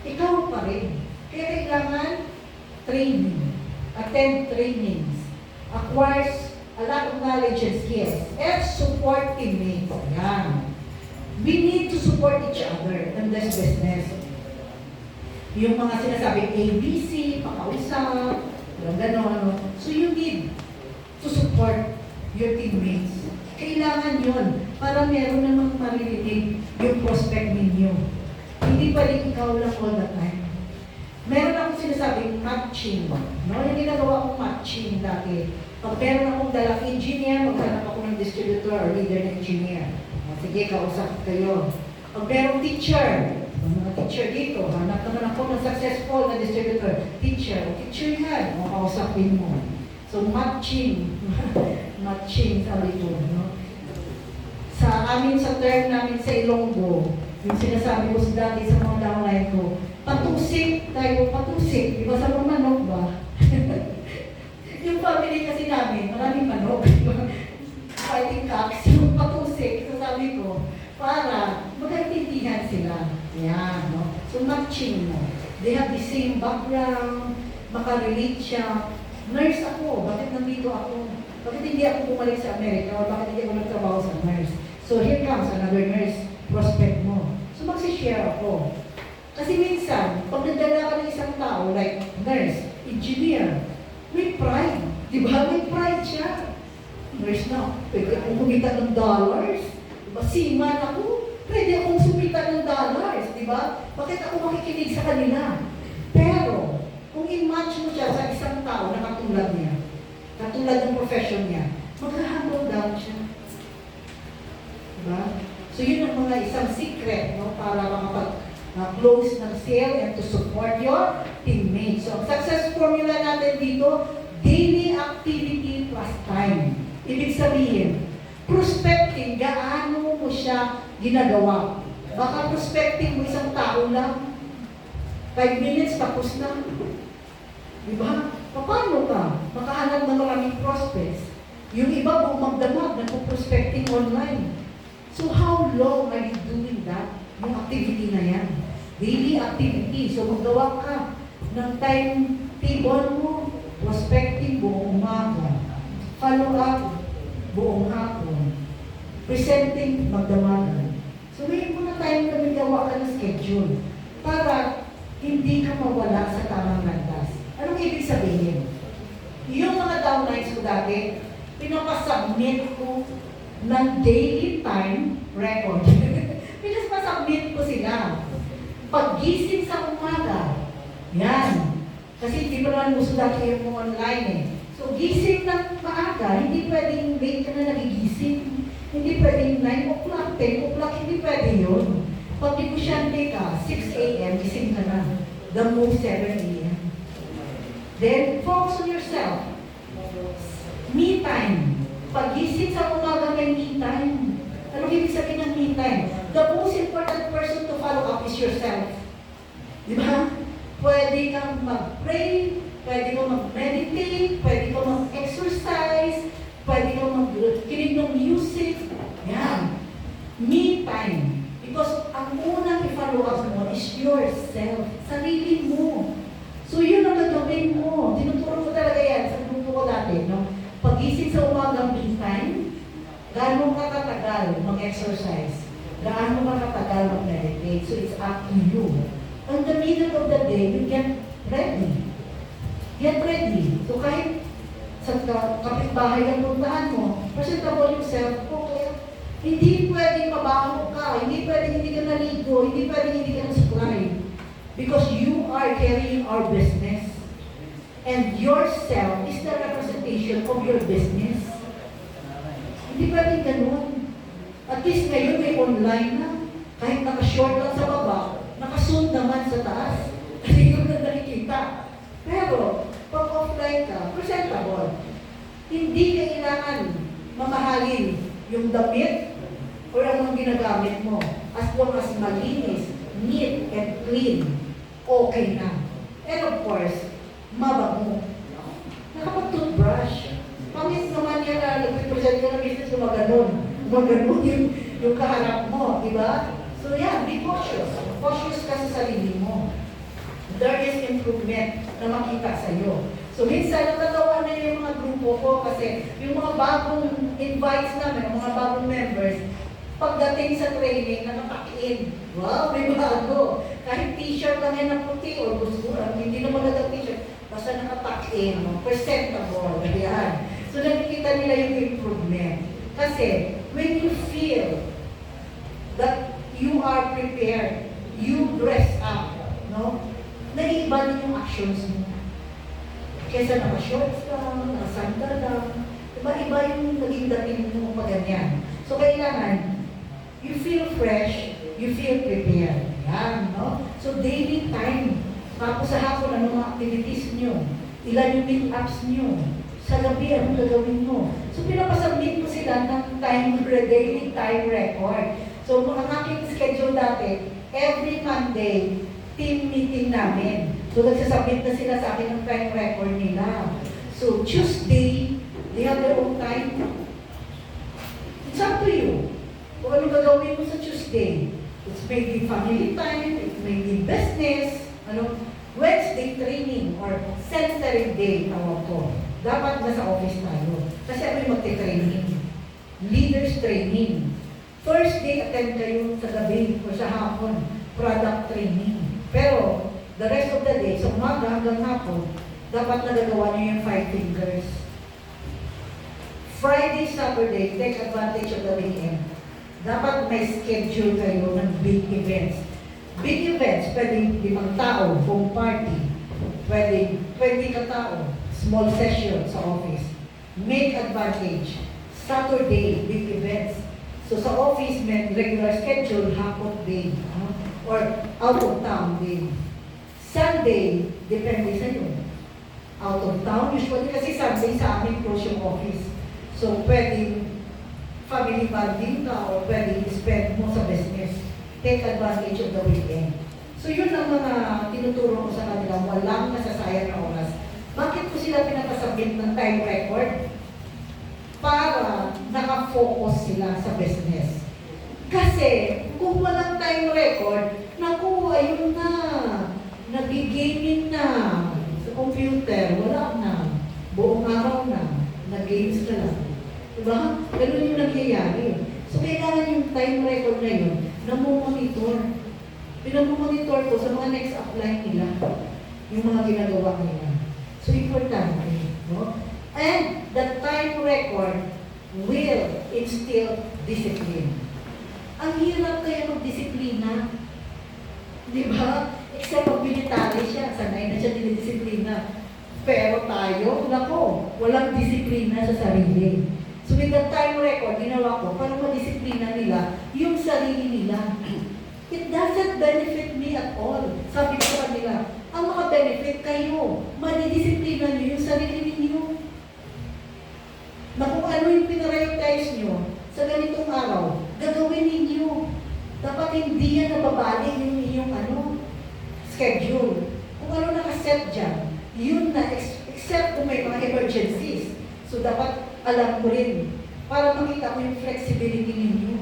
Ikaw pa rin. Kaya kailangan training, attend trainings, acquires a lot of knowledge and skills, and support teammates. Yan. We need to support each other in this business. Yung mga sinasabing ABC, pakausap, yung gano'n. So you need to support your teammates. Kailangan yun para meron namang maririnig pwedeng ikaw lang all the time. Meron akong sinasabing matching. No? Yung ginagawa kong matching dati. Pag meron akong dalang engineer, maghanap ako ng distributor or leader ng engineer. Sige, kausap kayo. Pag merong teacher, mga teacher dito, hanap naman ako ng successful na distributor. Teacher yan, kausapin mo. So, matching. Matching, sabi ko. No? Sa term namin sa Ilonggo, yung sinasabi ko sa dati sa mga downline ko, patusik tayo, patusik. Di ba sa mga manok ba? Yung family kasi namin, maraming manok. Fighting cocks, yung patusik, sasabi ko, para magkaintindihan sila. Yan, no? So, matching mo. They have the same background, makarelate siya. Nurse ako, bakit nandito ako? Bakit hindi ako bumalik sa Amerika? O bakit hindi ako nagtrabaho sa nurse? So, here comes another nurse prospect mo. So, magsishare ako. Kasi minsan, pag nadala ka ng isang tao, like nurse, engineer, may pride. Di ba? May pride siya. Nurse na, pwede akong kumita ng dollars. Diba? Seaman ako, pwede akong sumita ng dollars. Di ba? Bakit ako makikinig sa kanila? Pero, kung i-match mo siya sa isang tao na katulad niya, katulad ng profession niya, mag-humble down siya. Diba? So, yun ang mga isang secret, no? Para makapag-close ng sale and to support your teammates. So, ang success formula natin dito, daily activity plus time. Ibig sabihin, prospecting, gaano mo siya ginagawa. Baka prospecting mo isang tao lang, 5 minutes, tapos na. Diba? Paano ka makahanap ng maraming prospects? Yung iba buong magdamag, nagpo-prospecting online. So how long are you doing that? Yung activity na yan. Daily activity. So magawa ka ng timetable mo, prospecting buong umaga, follow up buong hapon, presenting magdamagan. So may mga time na magawa ka ng schedule para hindi ka mawala sa tamang landas. Anong ibig sabihin? Yung mga downlines ko dati, pinapasubmit ko ng daily time record. Pinapasubmit ko sila. Paggising sa umaga, yan. Kasi hindi pa naman gusto dati yung online eh. So gising ng maaga, hindi pwedeng late ka na nagigising. Hindi pwedeng 9 o'clock, 10 o'clock, hindi pwede yun. Pag negosyante ka, 6 a.m., gising ka na. The most 7 a.m. Then, focus on yourself. Me time. Pag-isip sa umaga may me time. Anong ibig sabihin ng me time? The most important person to follow up is yourself. Di ba? Pwede kang mag-pray, pwede kang mag-meditate, pwede kang mag-exercise, pwede kang mag-kinig ng music. Yan. Me time. Because ang unang i-follow up mo is yourself. Sarili mo. So yun ang gagawin mo. Tinuturo ko talaga yan sa grupo ko dati. No? Pag-isip sa umagang meantime, gaano ka katagal mag-exercise? Gaano ka katagal mag-meditate? So it's up to you. In the middle of the day, you get ready. Get ready. So kahit sa kapitbahay ang puntahan mo, presentable yourself, okay. Hindi pwedeng mabaho ka, hindi pwedeng hindi ka naligo, hindi pwedeng hindi ka nasuklay. Because you are carrying our business. And yourself is the representation of your business. Hindi pwedeng ganun. At least ngayon may online na. Kahit naka-short lang sa baba, naka-zoom naman sa taas. Hindi ko na nakikita. Pero, pag offline ka, presentable. Hindi kailangan mamahalin yung damit o anong ginagamit mo. As long as malinis, neat, and clean, okay na. And of course, mabango. Nakapag-toothbrush. Pangit naman yan na nag-present ka ng business kung maganon. Maganon yung kaharap mo, di ba? So yeah, be cautious. Cautious ka sa sarili mo. There is improvement na makita sa'yo. So minsan, natatawa na yung mga grupo ko kasi yung mga bagong invites namin, yung mga bagong members, pagdating sa training, nakapag-in. Wow, may bago. Kahit t-shirt lang yan na puti o gusto, hindi na magandang t-shirt, basta nakapag-in, presentable, yan. So nakikita nila yung improvement. Kasi when you feel that you are prepared, you dress up, no? Naiiba din yung actions mo. Kesa naka-shorts lang, naka-sandal lang, iba-iba yung naging dating mo pag ganyan. So, kailangan, you feel fresh, you feel prepared. Yan, no? So, daily time. Tapos sa hapon, anong mga activities nyo? Ilan yung meet-ups nyo? Sa gabi, anong gagawin mo? So, pinapasubmit ko sila ng daily time record. So, ang aking schedule dati, every Monday, team meeting namin. So, nagsasubmit na sila sa akin ng time record nila. So, Tuesday, they have their own time. It's up to you. Kung ano gagawin mo sa Tuesday. It's maybe family time, it may be business, Wednesday training or sensory day, tawag ko. Dapat nasa office tayo. Kasi ako yung magte-training. Leaders training. Thursday, attend kayo sa gabi o sa hapon. Product training. Pero, the rest of the day, sa umaga hanggang hapon, dapat nagagawa niyo yung 5 fingers. Friday, Saturday, take advantage of the weekend. Dapat may schedule kayo ng big events. Big events, pwedeng 5 tao, home party. Pwedeng 20 katao, small session sa office. Make advantage. Saturday, big events. So sa office, may regular schedule, hapon day. Or out of town day. Sunday, depende sa inyo. Out of town, usually kasi Sunday sa amin close yung office. So pwedeng family bonding ka or pwedeng spend mo sa business. Take advantage of the weekend. So yun ang mga tinuturo ko sa kanila, walang nasasayang na oras. Bakit ko sila pinapasubmit ng time record? Para nakafocus sila sa business. Kasi kung walang time record, naku, ayun na, nagigaming na sa computer, wala na, buong araw na, nag-games na lang. Diba? Ganun yung nangyayari. So, kailangan yung time record na yun, namomonitor. Pinamomonitor ko sa mga next upline nila, yung mga ginagawa nila. So, importante. No? And the time record will instill discipline. Ang hirap kaya mag-disiplina. Diba? Except pag military siya, sanay na siya dinidisiplina. Pero tayo, nako, walang disiplina sa sarili. So with the time record, ginawa ko, para madisiplina nila yung sarili nila. It doesn't benefit me at all. Sabi ko sa kanila, ang maka-benefit kayo, madidisiplina nyo yung sarili ninyo. Na kung ano yung pinarioritize nyo sa ganitong araw, gagawin ninyo. Dapat hindi yan nababalik yung inyong schedule. Kung ano nakaset dyan, yun na, except kung may mga emergencies. So dapat alam ko rin, para makita ko yung flexibility ninyo.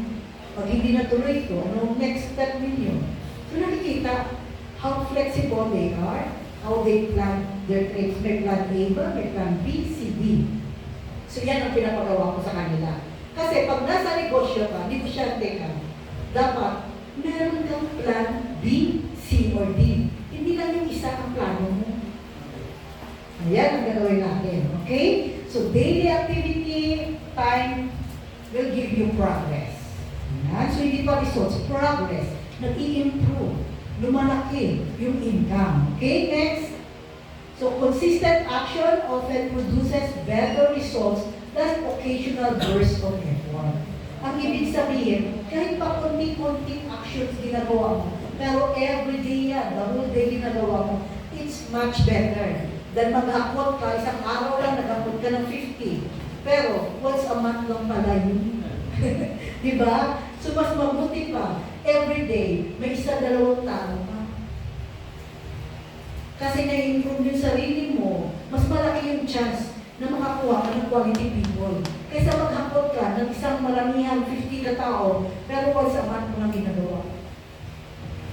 Pag hindi natuloy ito, anong next step ninyo? So nakikita how flexible they are, how they plan their trips. May plan A ba? May plan B, C, D. So yan ang pinapagawa ko sa kanila. Kasi pag nasa negosyo ka, negosyante ka, dapat meron kang plan B, C, or D. Hindi lang yung isa ang plano mo. Ayan ang gagawin natin. Okay? So, daily activity, time will give you progress. Ayan. So, hindi pa results, progress. Nag-i-improve. Lumalaki yung income. Okay, next. So, consistent action often produces better results than occasional bursts of effort. Ang ibig sabihin, kahit pa konti-konting actions ginagawa mo, pero everyday yan, the whole day ginagawa mo, it's much better than mag-upload ka, isang araw lang nag-upload ka ng 50. Pero, once a month lang pala yun. Diba? So, mas mabuti pa, everyday, may isa-dalawang tao ka. Kasi na-improve yung sarili mo, mas malaki yung chance na makakuha ka ng quality people. Kaysa mag-upload ka ng isang maramihan, 50 na tao, pero once a month mo lang ginagawa.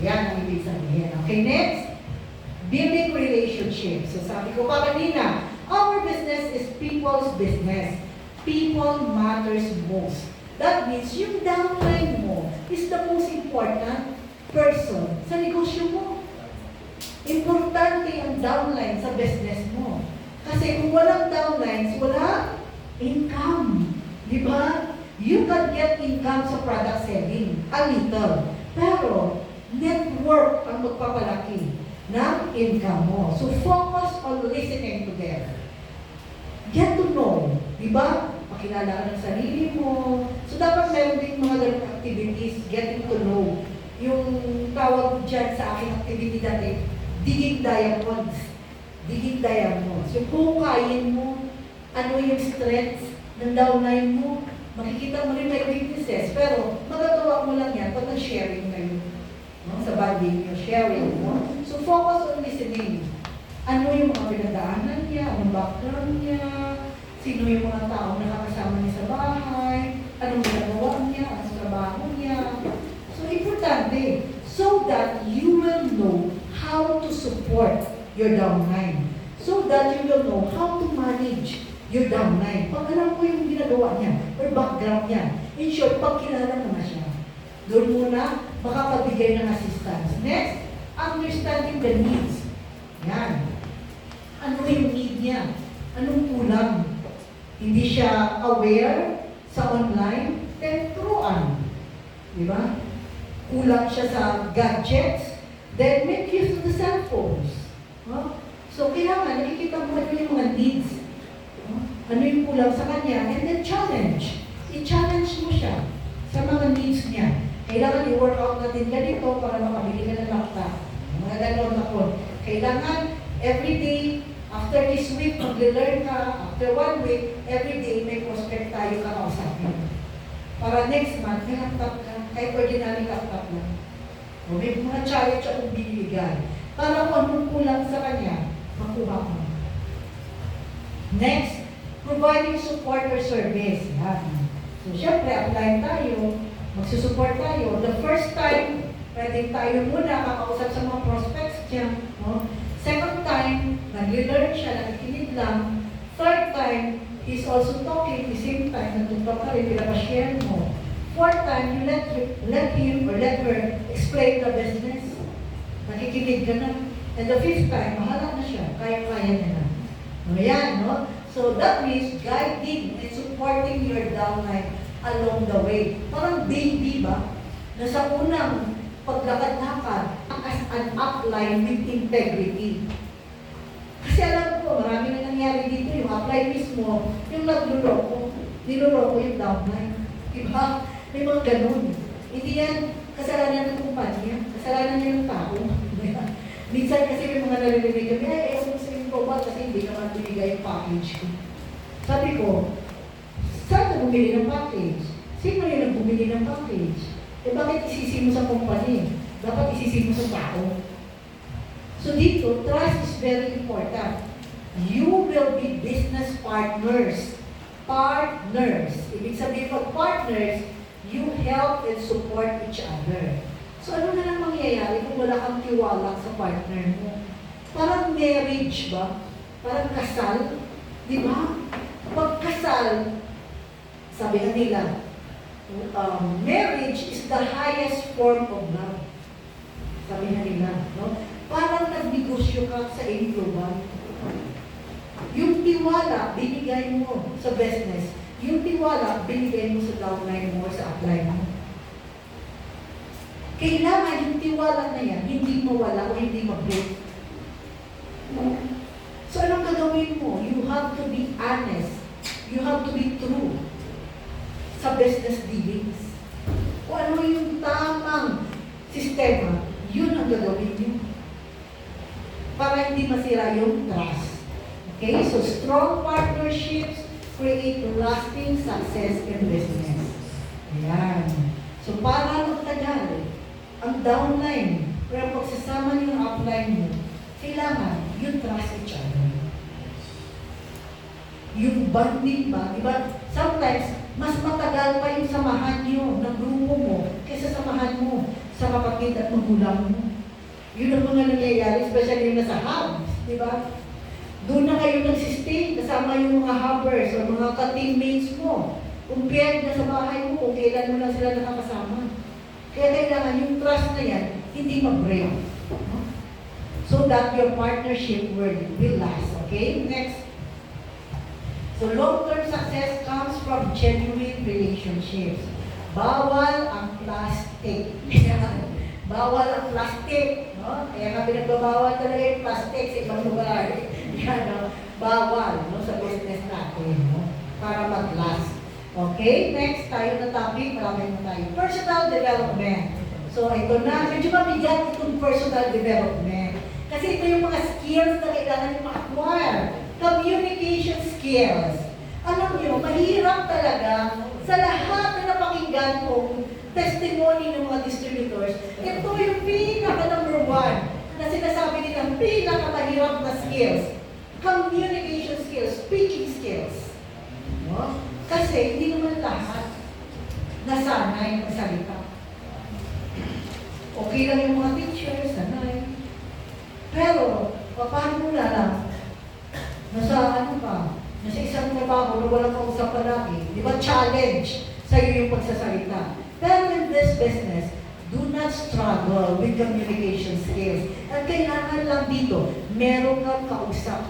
Yan ang ibig sabihin. Okay, next. Building relationships. So sabi ko pa kanina, our business is people's business. People matters most. That means yung downline mo is the most important person sa negosyo mo. Importante ang downline sa business mo. Kasi kung walang downlines, wala income. Diba? You can get income sa product selling, a little. Pero network ang magpapalaki ng income mo. So focus on listening to them. Get to know, di ba? Pakilala ka ng sarili mo. So dapat meron din mga ganung activities, getting to know. Yung tawag dyan sa aking activity dati, digging diamonds. Digging diamonds. Yung hukayin mo, ano yung strengths ng downline mo, makikita mo rin may weaknesses, pero magagawa mo lang yan pag nag-sharing kayo. No? Sa bonding nyo, sharing. No? So focus on listening. Ano yung mga pinagdaanan niya, anong background niya, sino yung mga taong nakakasama niya sa bahay, anong ginagawa niya, anong trabaho niya. So importante, so that you will know how to support your downline. So that you will know how to manage your downline. Pag alam mo yung ginagawa niya, or background niya, in short, pag kilala mo na siya, doon muna makapagbigay ng assistance. Next, understanding the needs. Yan. Ano yung need niya? Anong kulang? Hindi siya aware sa online, then turuan. Di ba? Kulang siya sa gadgets, then make use of the cell phones. No? So, kailangan, nakikita mo ano yung mga needs. No? Ano yung kulang sa kanya, and then challenge. I-challenge mo siya sa mga needs niya. Kailangan i-workout natin ganito para makabili ka ng laptop. Mga ganon ako. Kailangan, every day, after this week, mag-learn ka, after 1 week, every day may prospect tayo kakausapin. Para next month, may laptop ka, kahit ordinary laptop lang. O may mga challenge akong binibigay. Para kung anong kulang sa kanya, makuha mo. Next, providing support or service. Yan. So, syempre, apply tayo, magsusupport tayo. The first time, pwedeng tayo muna kakausap sa mga prospects niya. No? Second time, nag-learn siya, nakikinig lang. Third time, he's also talking. The same time, nagtutok ka rin, pinapashare mo. Fourth time, you let him or let her explain the business. Nakikinig ka na. And the fifth time, mahala na siya. Kaya-kaya niya na. No, yan, no? So that means guiding and supporting your downline along the way. Parang baby ba? Na sa unang paglakad-lakad as an upline with integrity. Kasi alam ko, marami na nangyari dito. Yung upline mismo, yung nagluloko, niloloko yung downline. Diba? May mga ganun. Hindi yan kasalanan ng kumpanya, kasalanan niya ng tao. Minsan kasi may mga nalilinig kami, ay, ewan sa yung robot kasi hindi naman binigay yung package ko. Sabi ko, saan na bumili ng package? Sino yung nagbumili ng package? Eh bakit isisi mo sa kumpanya? Dapat isisi mo sa tao. So dito, trust is very important. You will be business partners. Partners. Ibig sabihin pag partners, you help and support each other. So ano na lang mangyayari kung wala kang tiwala sa partner mo? Parang marriage ba? Parang kasal? Di ba? Pag kasal, sabi na nila, marriage is the highest form of love. Sabi na nila, no? Parang nagnegosyo ka sa global. Yung tiwala, binigay mo sa business. Yung tiwala, binigay mo sa downline mo, sa upline mo. Kailangan yung tiwala na yan, hindi mawala o hindi mag-break. So anong gagawin mo? You have to be honest. You have to be true sa business dealings. Kung ano yung tamang sistema, yun ang gagawin nyo. Para hindi masira yung trust. Okay? So strong partnerships create lasting success in business. Ayan. So para magtagal, ang downline, pero pagsasama niyo ng upline mo, kailangan you trust each other. Yung bonding ba, di ba? Sometimes, mas matagal pa yung samahan niyo ng grupo mo kaysa samahan mo sa kapatid at magulang mo. Yun ang mga nangyayari, especially yung nasa hubs, di ba? Doon na kayo nagsistay, kasama yung mga hubbers o mga ka-teammates mo. Compared na sa bahay mo, kung kailan mo lang sila nakakasama. Kaya kailangan yung trust na yan, hindi mag-break. No? So that your partnership will last. Okay? Next. So long-term success comes from genuine relationships. Bawal ang plastic. bawal ang plastic, no? Kaya nga pinagbabawal talaga yung plastic sa ibang lugar. Yan, no? Bawal, no? Sa business natin, no? Para mag-last. Okay, next tayo na topic, marami na tayo. Personal development. So, ito na, medyo mabigat itong personal development. Kasi ito yung mga skills na kailangan nyo ma-acquire. Communication skills. Alam nyo, mahirap talaga sa lahat na napakinggan kong testimony ng mga distributors. Ito yung pinaka-number 1 na sinasabi nilang pinaka-mahirap na skills. Communication skills, speaking skills. No? Kasi hindi naman lahat nasanay magsalita. Okay lang yung mga teachers, sanay. Pero, paano mo lang? Nasa ano ka? Nasa isang trabaho na walang kausap palagi. Di ba challenge sa'yo yung pagsasalita? Pero in this business, do not struggle with communication skills. At kailangan lang dito, meron kang kausap.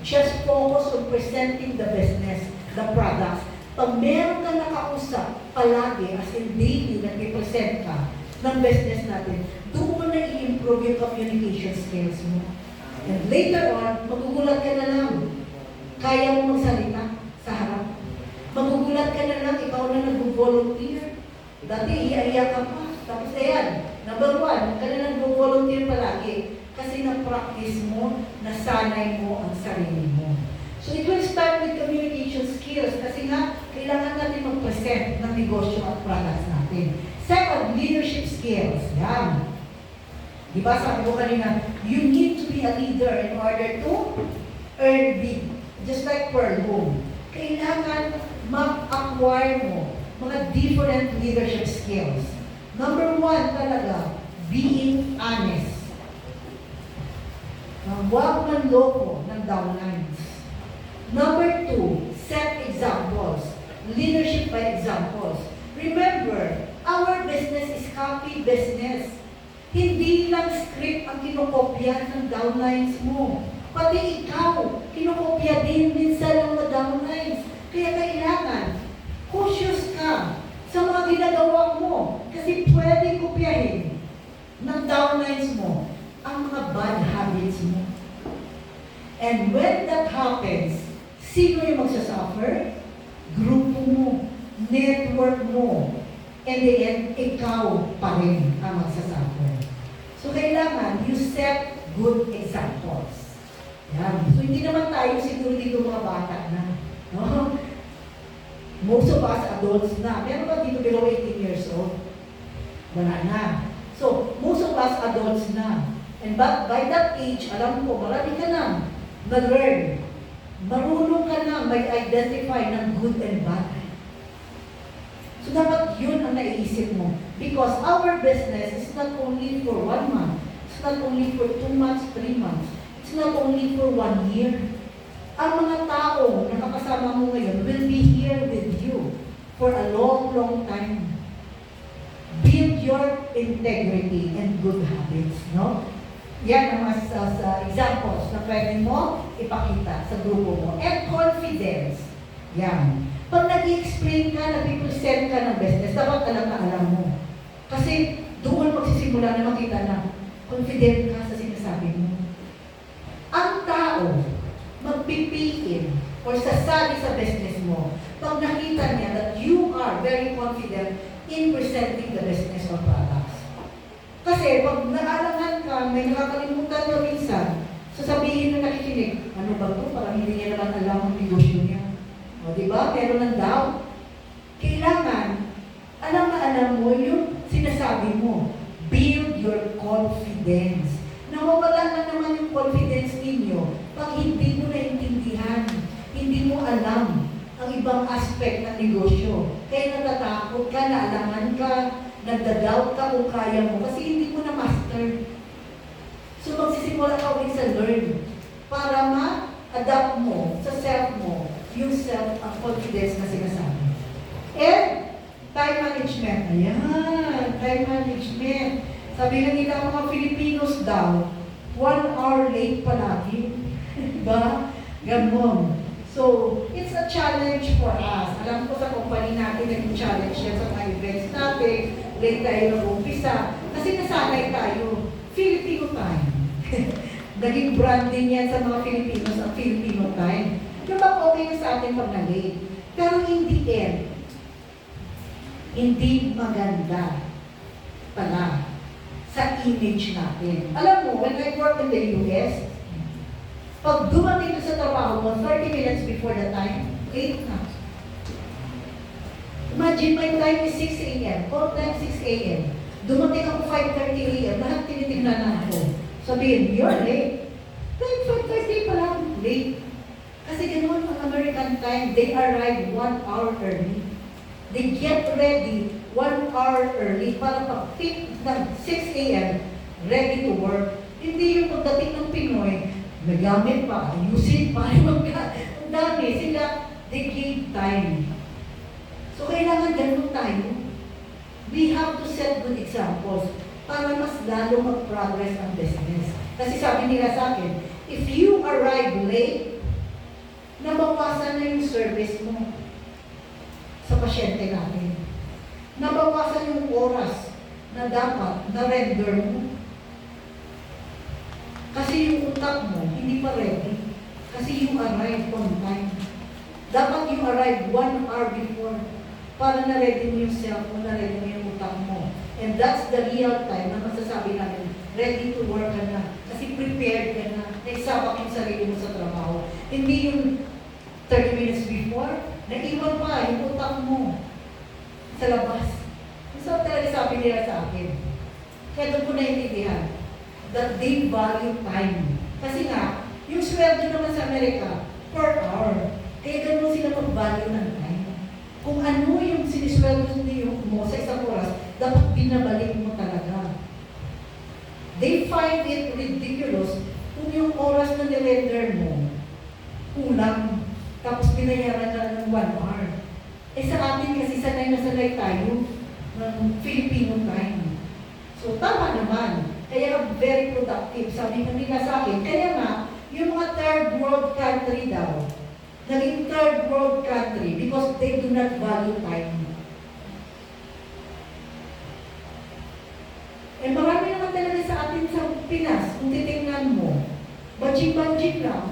Just focus on presenting the business, the products. Pag meron kang nakausap palagi, as in daily, nag-present ka ng business natin, doon mo na i-improve yung communication skills mo. And later on, magugulat ka na lang. Kaya mo magsalita sa harap. Magugulat ka na lang, ikaw na nag-volunteer. Dati, iya-iya ka pa. Tapos ayan, number 1, ka na nag-volunteer palagi. Kasi na-practice mo, nasanay mo ang sarili mo. So it will start with communication skills kasi nga, kailangan natin mag-present ng negosyo at products natin. Second, leadership skills. Yan. Diba sabi ko kanina, you need to be a leader in order to earn big. Just like Pearl Home. Kailangan mag-acquire mo mga different leadership skills. Number 1 talaga, being honest. Huwag manloko ng downlines. Number 2, set examples. Leadership by examples. Remember, our business is copy business. Hindi lang script ang kinokopya ng downlines mo. Pati ikaw, kinokopya din minsan ng mga downlines. Kaya kailangan, cautious ka sa mga ginagawa mo. Kasi pwede kopyahin ng downlines mo ang mga bad habits mo. And when that happens, sino yung magsasuffer? Grupo mo, network mo. And the end, ikaw pa rin ang magsasuffer. So kailangan, you set good examples. Yan. So hindi naman tayo siguro dito mga bata na. No? Most of us adults na. Meron ba dito below 18 years old? Wala na. So, most of us adults na. And by that age, alam ko, marami ka na na-learn. Marunong ka na may identify ng good and bad. So, dapat yun ang naiisip mo. Because our business is not only for 1 month. It's not only for 2 months, 3 months. It's not only for 1 year. Ang mga tao na nakasama mo ngayon will be here with you for a long, long time. Build your integrity and good habits, no? Yan ang mga examples na pwede mo ipakita sa grupo mo. And confidence. Yan. Pag nag-i-explain ka, nag-i-present ka ng business, dapat alam na alam mo. Kasi doon magsisimula na makita na confident ka sa sinasabi mo. Ang tao, magpipiin or sasali sa business mo, pag nakita niya that you are very confident in presenting the business or products. Kasi pag naalangan ka, may nakakalimutan ka minsan, sasabihin na nakikinig, ano ba ito? Parang hindi niya naman alam ang negosyo niya. O diba? Meron ng doubt. Kailangan, alam na alam mo yung sinasabi mo. Build your confidence. Nawawala na naman yung confidence ninyo pag hindi mo naintindihan, hindi mo alam ang ibang aspect ng negosyo. Kaya natatakot ka, naalangan ka, nagda-doubt ka kung kaya mo kasi hindi mo na-master. So magsisimula ka ulit sa learn para ma-adapt mo sa self mo yung self-confidence na sinasabi. And time management. Ayan, time management. Sabi nga nila ang mga Filipinos daw, 1 hour late palagi. Diba? Ganon. So, it's a challenge for us. Alam ko sa company natin, naging challenge yan sa mga events natin, late tayo nag-umpisa. Kasi nasanay Naging branding yan sa mga Filipinos, ang Filipino time. Yung bang okay na sa atin pag na-late. Pero in the end, hindi maganda pala sa image natin. Alam mo, when I work in the US, pag dumating ka sa trabaho mo, 30 minutes before the time, late na. Imagine, my time is 6 a.m. Call time 6 a.m. Dumating ako 5:30 a.m. Lahat tinitingnan na ako. Sabihin, you're late. Like 5:30 pa lang, late. Kasi ganoon ang American time, they arrive 1 hour early. They get ready 1 hour early para pag-pick ng 6 a.m., ready to work. Hindi yung pagdating ng Pinoy, nagamit pa, ayusin pa, ang dami. Sila, they give time. So, kailangan ganun tayo. We have to set good examples para mas lalo mag-progress ang business. Kasi sabi nila sa akin, if you arrive late, nabawasan na yung service mo sa pasyente natin. Nabawasan yung oras na dapat na-render mo. Kasi yung utak mo, hindi pa ready. Kasi you arrive on time. Dapat you arrive 1 hour before para na-ready mo yung self mo, na-ready mo yung utak mo. And that's the real time na masasabi natin, ready to work ka na. Kasi prepared ka na. Naisabak yung sarili mo sa trabaho. Hindi yung 30 minutes before, naiwan pa yung utak mo sa labas. So talaga sabi nila sa akin. Kaya doon ko naiintindihan that they value time. Kasi nga, yung sweldo naman sa Amerika, per hour. Kaya ganun sila mag-value ng time. Kung ano yung sinisweldo mo sa isang oras, dapat binabalik mo talaga. They find it ridiculous kung yung oras na nirender mo, kulang, tapos binayaran ka ng 1 hour. Eh sa atin kasi sanay na sanay tayo ng Filipino time. So tama naman. Kaya very productive. Sabi nila sa akin, kaya nga, yung mga third world country daw, naging third world country because they do not value time. Eh marami naman talaga sa atin sa Pinas, kung titingnan mo, banjing-banjing lang,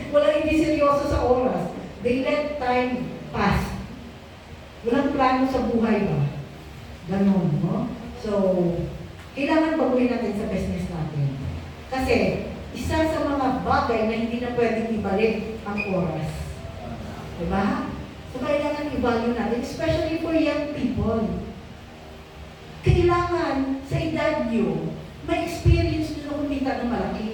walang hindi seryoso sa oras. They let time pass. Walang plano sa buhay ba? Ganon, no? So, kailangan baguhin natin sa business natin. Kasi, isa sa mga bagay na hindi na pwedeng ibalik ang oras. Diba? So, kailangan i-value natin, especially for young people. Kailangan sa edad nyo, may experience nyo na kumita ng malaki.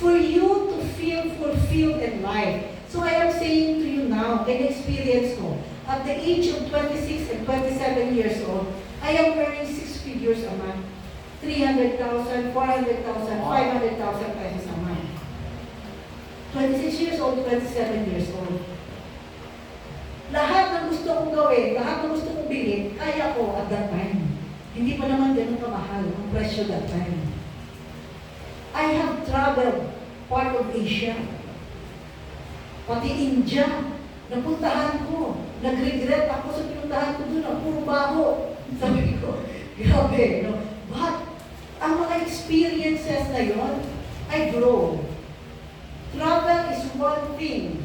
For you to feel fulfilled in life. So, I am saying to you now, in experience ko, at the age of 26 and 27 years old, I am earning 6 figures a month. 300,000, 400,000, 500,000 pesos a month. 26 years old, 27 years old. Lahat ng gusto kong gawin, lahat ng gusto kong bilhin, kaya ko at that time. Hindi pa naman ganun kamahal ang presyo that time. I have traveled part of Asia. Pati India, napuntahan ko. Nag-regret ako sa pinuntahan ko doon, ang puro baho. Sabi ko, grabe, no? But, ang mga experiences na yon, I grow. Travel is one thing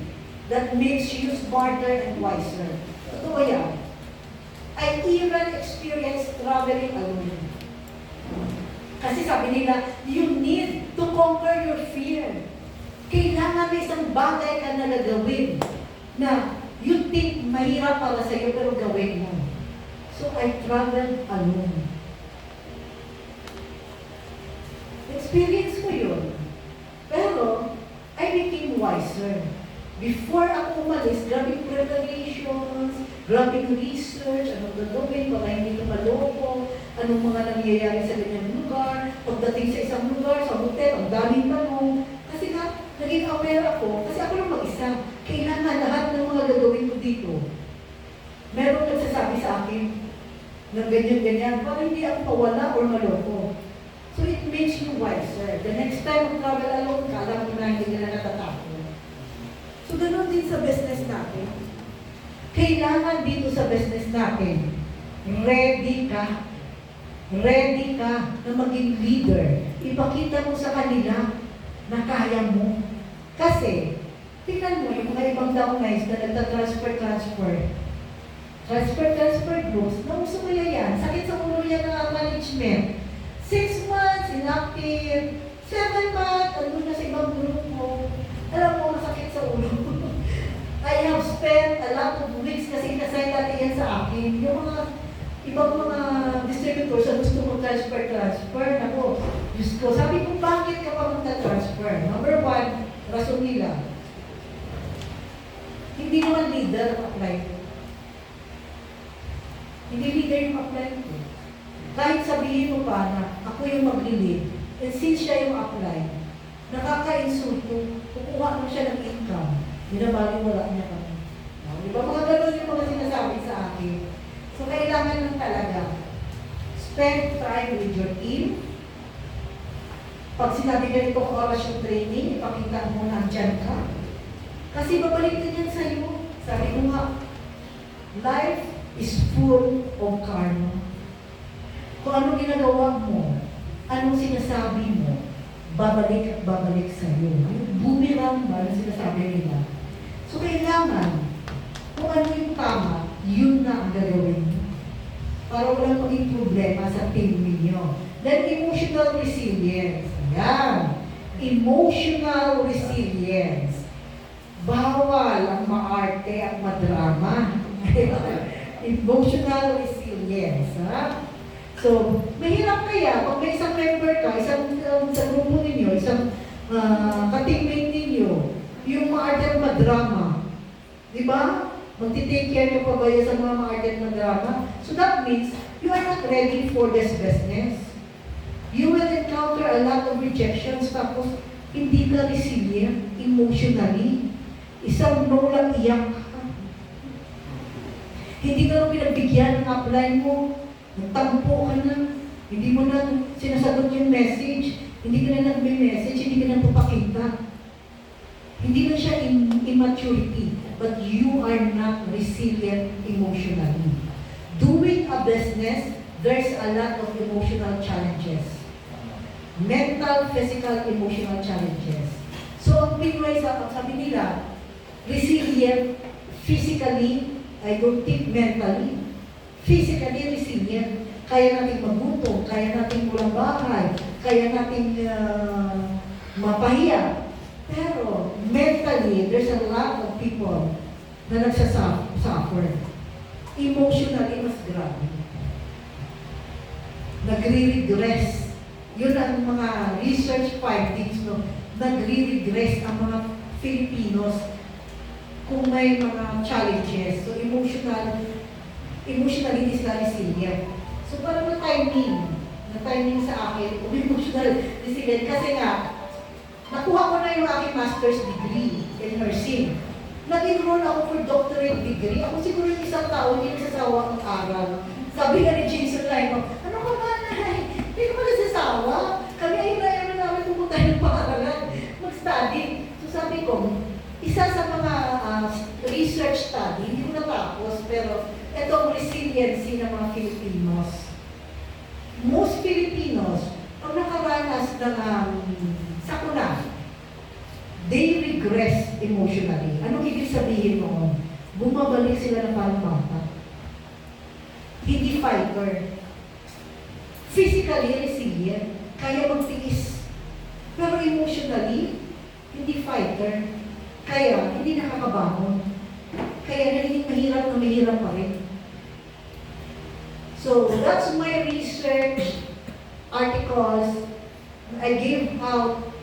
that makes you smarter and wiser. Totoo yan. I even experienced traveling alone. Kasi sabi nila, you need to conquer your fear. Kailangan may isang bagay ka na gagawin na you think mahirap para sa'yo pero gawin mo. So I traveled alone. Experience ko yun. Pero, I became wiser. Before ako umalis, grabing preparations, grabing research, anong gagawin, baka hindi ka maloko, anong mga nangyayari sa ganyang lugar, pagdating sa isang lugar, sa hotel, ang daming tanong. Kasi nga, naging aware ako, kasi ako lang mag-isa. Kailangan lahat ng mga gagawin ko dito. Meron nagsasabi sa akin na ganyan-ganyan, para hindi ako pawala or maloko. So it makes you wiser. The next time mag-travel alone ka, alam mo na hindi ka na natatakot. So ganoon din sa business natin. Kailangan dito sa business natin, ready ka. Ready ka na maging leader. Ipakita mo sa kanila na kaya mo. Kasi, tingnan mo yung mga ibang downlines na nagta-transfer groups, nauso mo yan. Sakit sa ulo yan ng management. 6 months, inactive. 7 months, andun na sa ibang grupo. Alam mo, masakit sa ulo. I have spent a lot of weeks kasi inassign natin yan sa akin. Yung mga ibang mga distributors na gusto mo transfer. Ako, Diyos ko, sabi ko, bakit ka pa magta-transfer? Number 1, rason nila. Hindi naman leader ang apply ko. Hindi leader yung apply ko. Kahit sabihin mo pa na ako yung mag-lead, and since siya yung apply, nakaka-insulto, kukuha mo siya ng income, binabaliwala niya kami. Di ba? Mga ganun yung mga sinasabi sa akin. So, kailangan lang talaga spend time with your team. Pag sinabi ganito kung oras yung training, ipakita mo na andyan ka. Kasi babalik din yan sa'yo. Sabi ko nga, life is full of karma. Kung ano ginagawa mo, anong sinasabi mo, babalik at babalik sa'yo. Yung boomerang ba na sinasabi nila. So, kailangan, kung ano yung tama, yun na ang gagawin mo. Para walang maging problema sa team ninyo. Then, emotional resilience. Ayan. Emotional resilience. Bawal ang maarte at madrama. Emotional resilience. Ha? So, mahirap kaya pag may isang member ka, isang sa grupo ninyo, isang ka-teammate ninyo, yung maarte at madrama. Di ba? Magti-take care nyo pa ba yan sa mga maarte at madrama? So that means, you are not ready for this business. You will encounter a lot of rejections, tapos hindi ka resilient emotionally. Isang no lang iyak ka. Hindi ka lang pinagbigyan ng apply mo. Nagtampo ka na. Hindi mo na sinasagot yung message. Hindi ka na nagme-message. Hindi ka na papakita. Hindi na siya immaturity. But you are not resilient emotionally. Doing a business, there's a lot of emotional challenges. Mental, physical, emotional challenges. So, ang Pinoy, sabi nila, resilient physically, I don't think mentally. Physically resilient. Kaya natin magutom, kaya natin walang bahay, kaya natin mapahiya. Pero mentally, there's a lot of people na nagsasuffer. Emotionally, mas grabe. Nagre-regress. Yun ang mga research findings, no? Nagre-regress ang mga Filipinos kung may mga challenges. So, emotionally hindi sila resilient. So, parang na-timing sa akin, emotional resilient. Kasi nga, nakuha ko na yung aking master's degree in nursing. Nag-enroll ako for doctorate degree. Ako siguro yung isang tao, hindi nagsasawa ang aral. Sabi nga ni Jason Limo, ano ka ba, Nay? Hindi ka ba nagsasawa? Kami ayun na namin pumunta ng pangaralan, mag-study. So sabi ko, isa sa mga research study, hindi ko natapos, pero itong resiliency ng mga Filipinos. Most Filipinos, pag nakaranas ng sakuna, they regress emotionally. Anong ibig sabihin noon? Bumabalik sila ng parang bata. Hindi fighter. Physically resilient. Kaya magtiis. Pero emotionally, hindi fighter. Kaya hindi nakakabangon. Kaya naging mahirap pa rin. So, that's my research articles. I gave out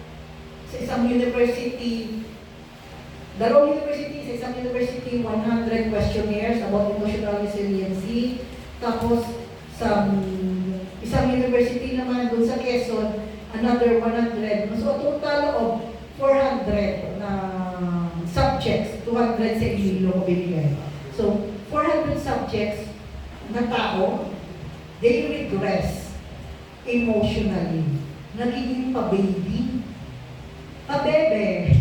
sa isang university, dalawang university, sa isang university, 100 questionnaires about emotional resiliency. Tapos, sa isang university naman doon sa Quezon, another 100. So, a total of 400 na subjects, 200 sa Iloilo ko binigay. So, 400 subjects na tao, they regress emotionally. Nagiging pa-baby. Pa-bebe.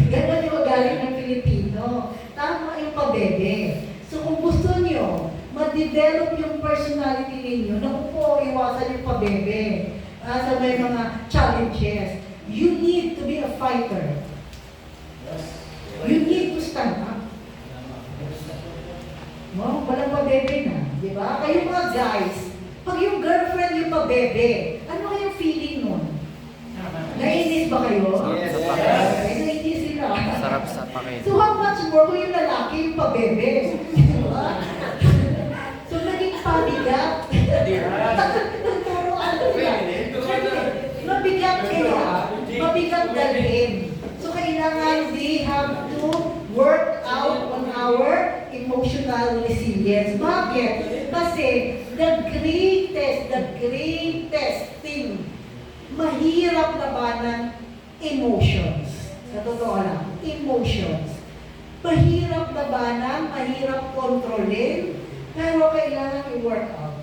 Ganon yung magaling ng Pilipino. Tama yung pa-bebe. So kung gusto nyo ma-develop yung personality ninyo. Naku po, iwasan yung pabebe. Sa may mga challenges. You need to be a fighter. You need to stand up. No, walang pabebe na. Di ba? Kayo mga guys, pag yung girlfriend yung pabebe, ano kayong feeling nun? Naiinis ba kayo? Yes. Naiinis sila. Sarap sa pakin. So how much more kung yung lalaki yung pabebe? Di ba? So naging pabigat. Nagturuan sila. Mabigat kaya. Mabigat dalhin. So kailangan we have to work out on our emotional resilience. Bakit? Kasi the greatest thing, mahirap labanan emotions. Sa totoo lang, emotions. Mahirap labanan, mahirap kontrolin, pero kailangan i-work out.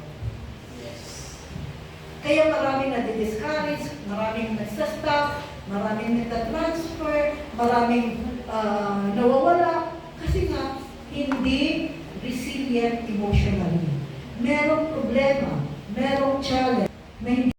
Kaya maraming nadi-discourage, maraming nagsastop, maraming nagta-transfer, maraming nawawala. Kasi nga, hindi resilient emotionally. Merong problema, merong challenge, na hindi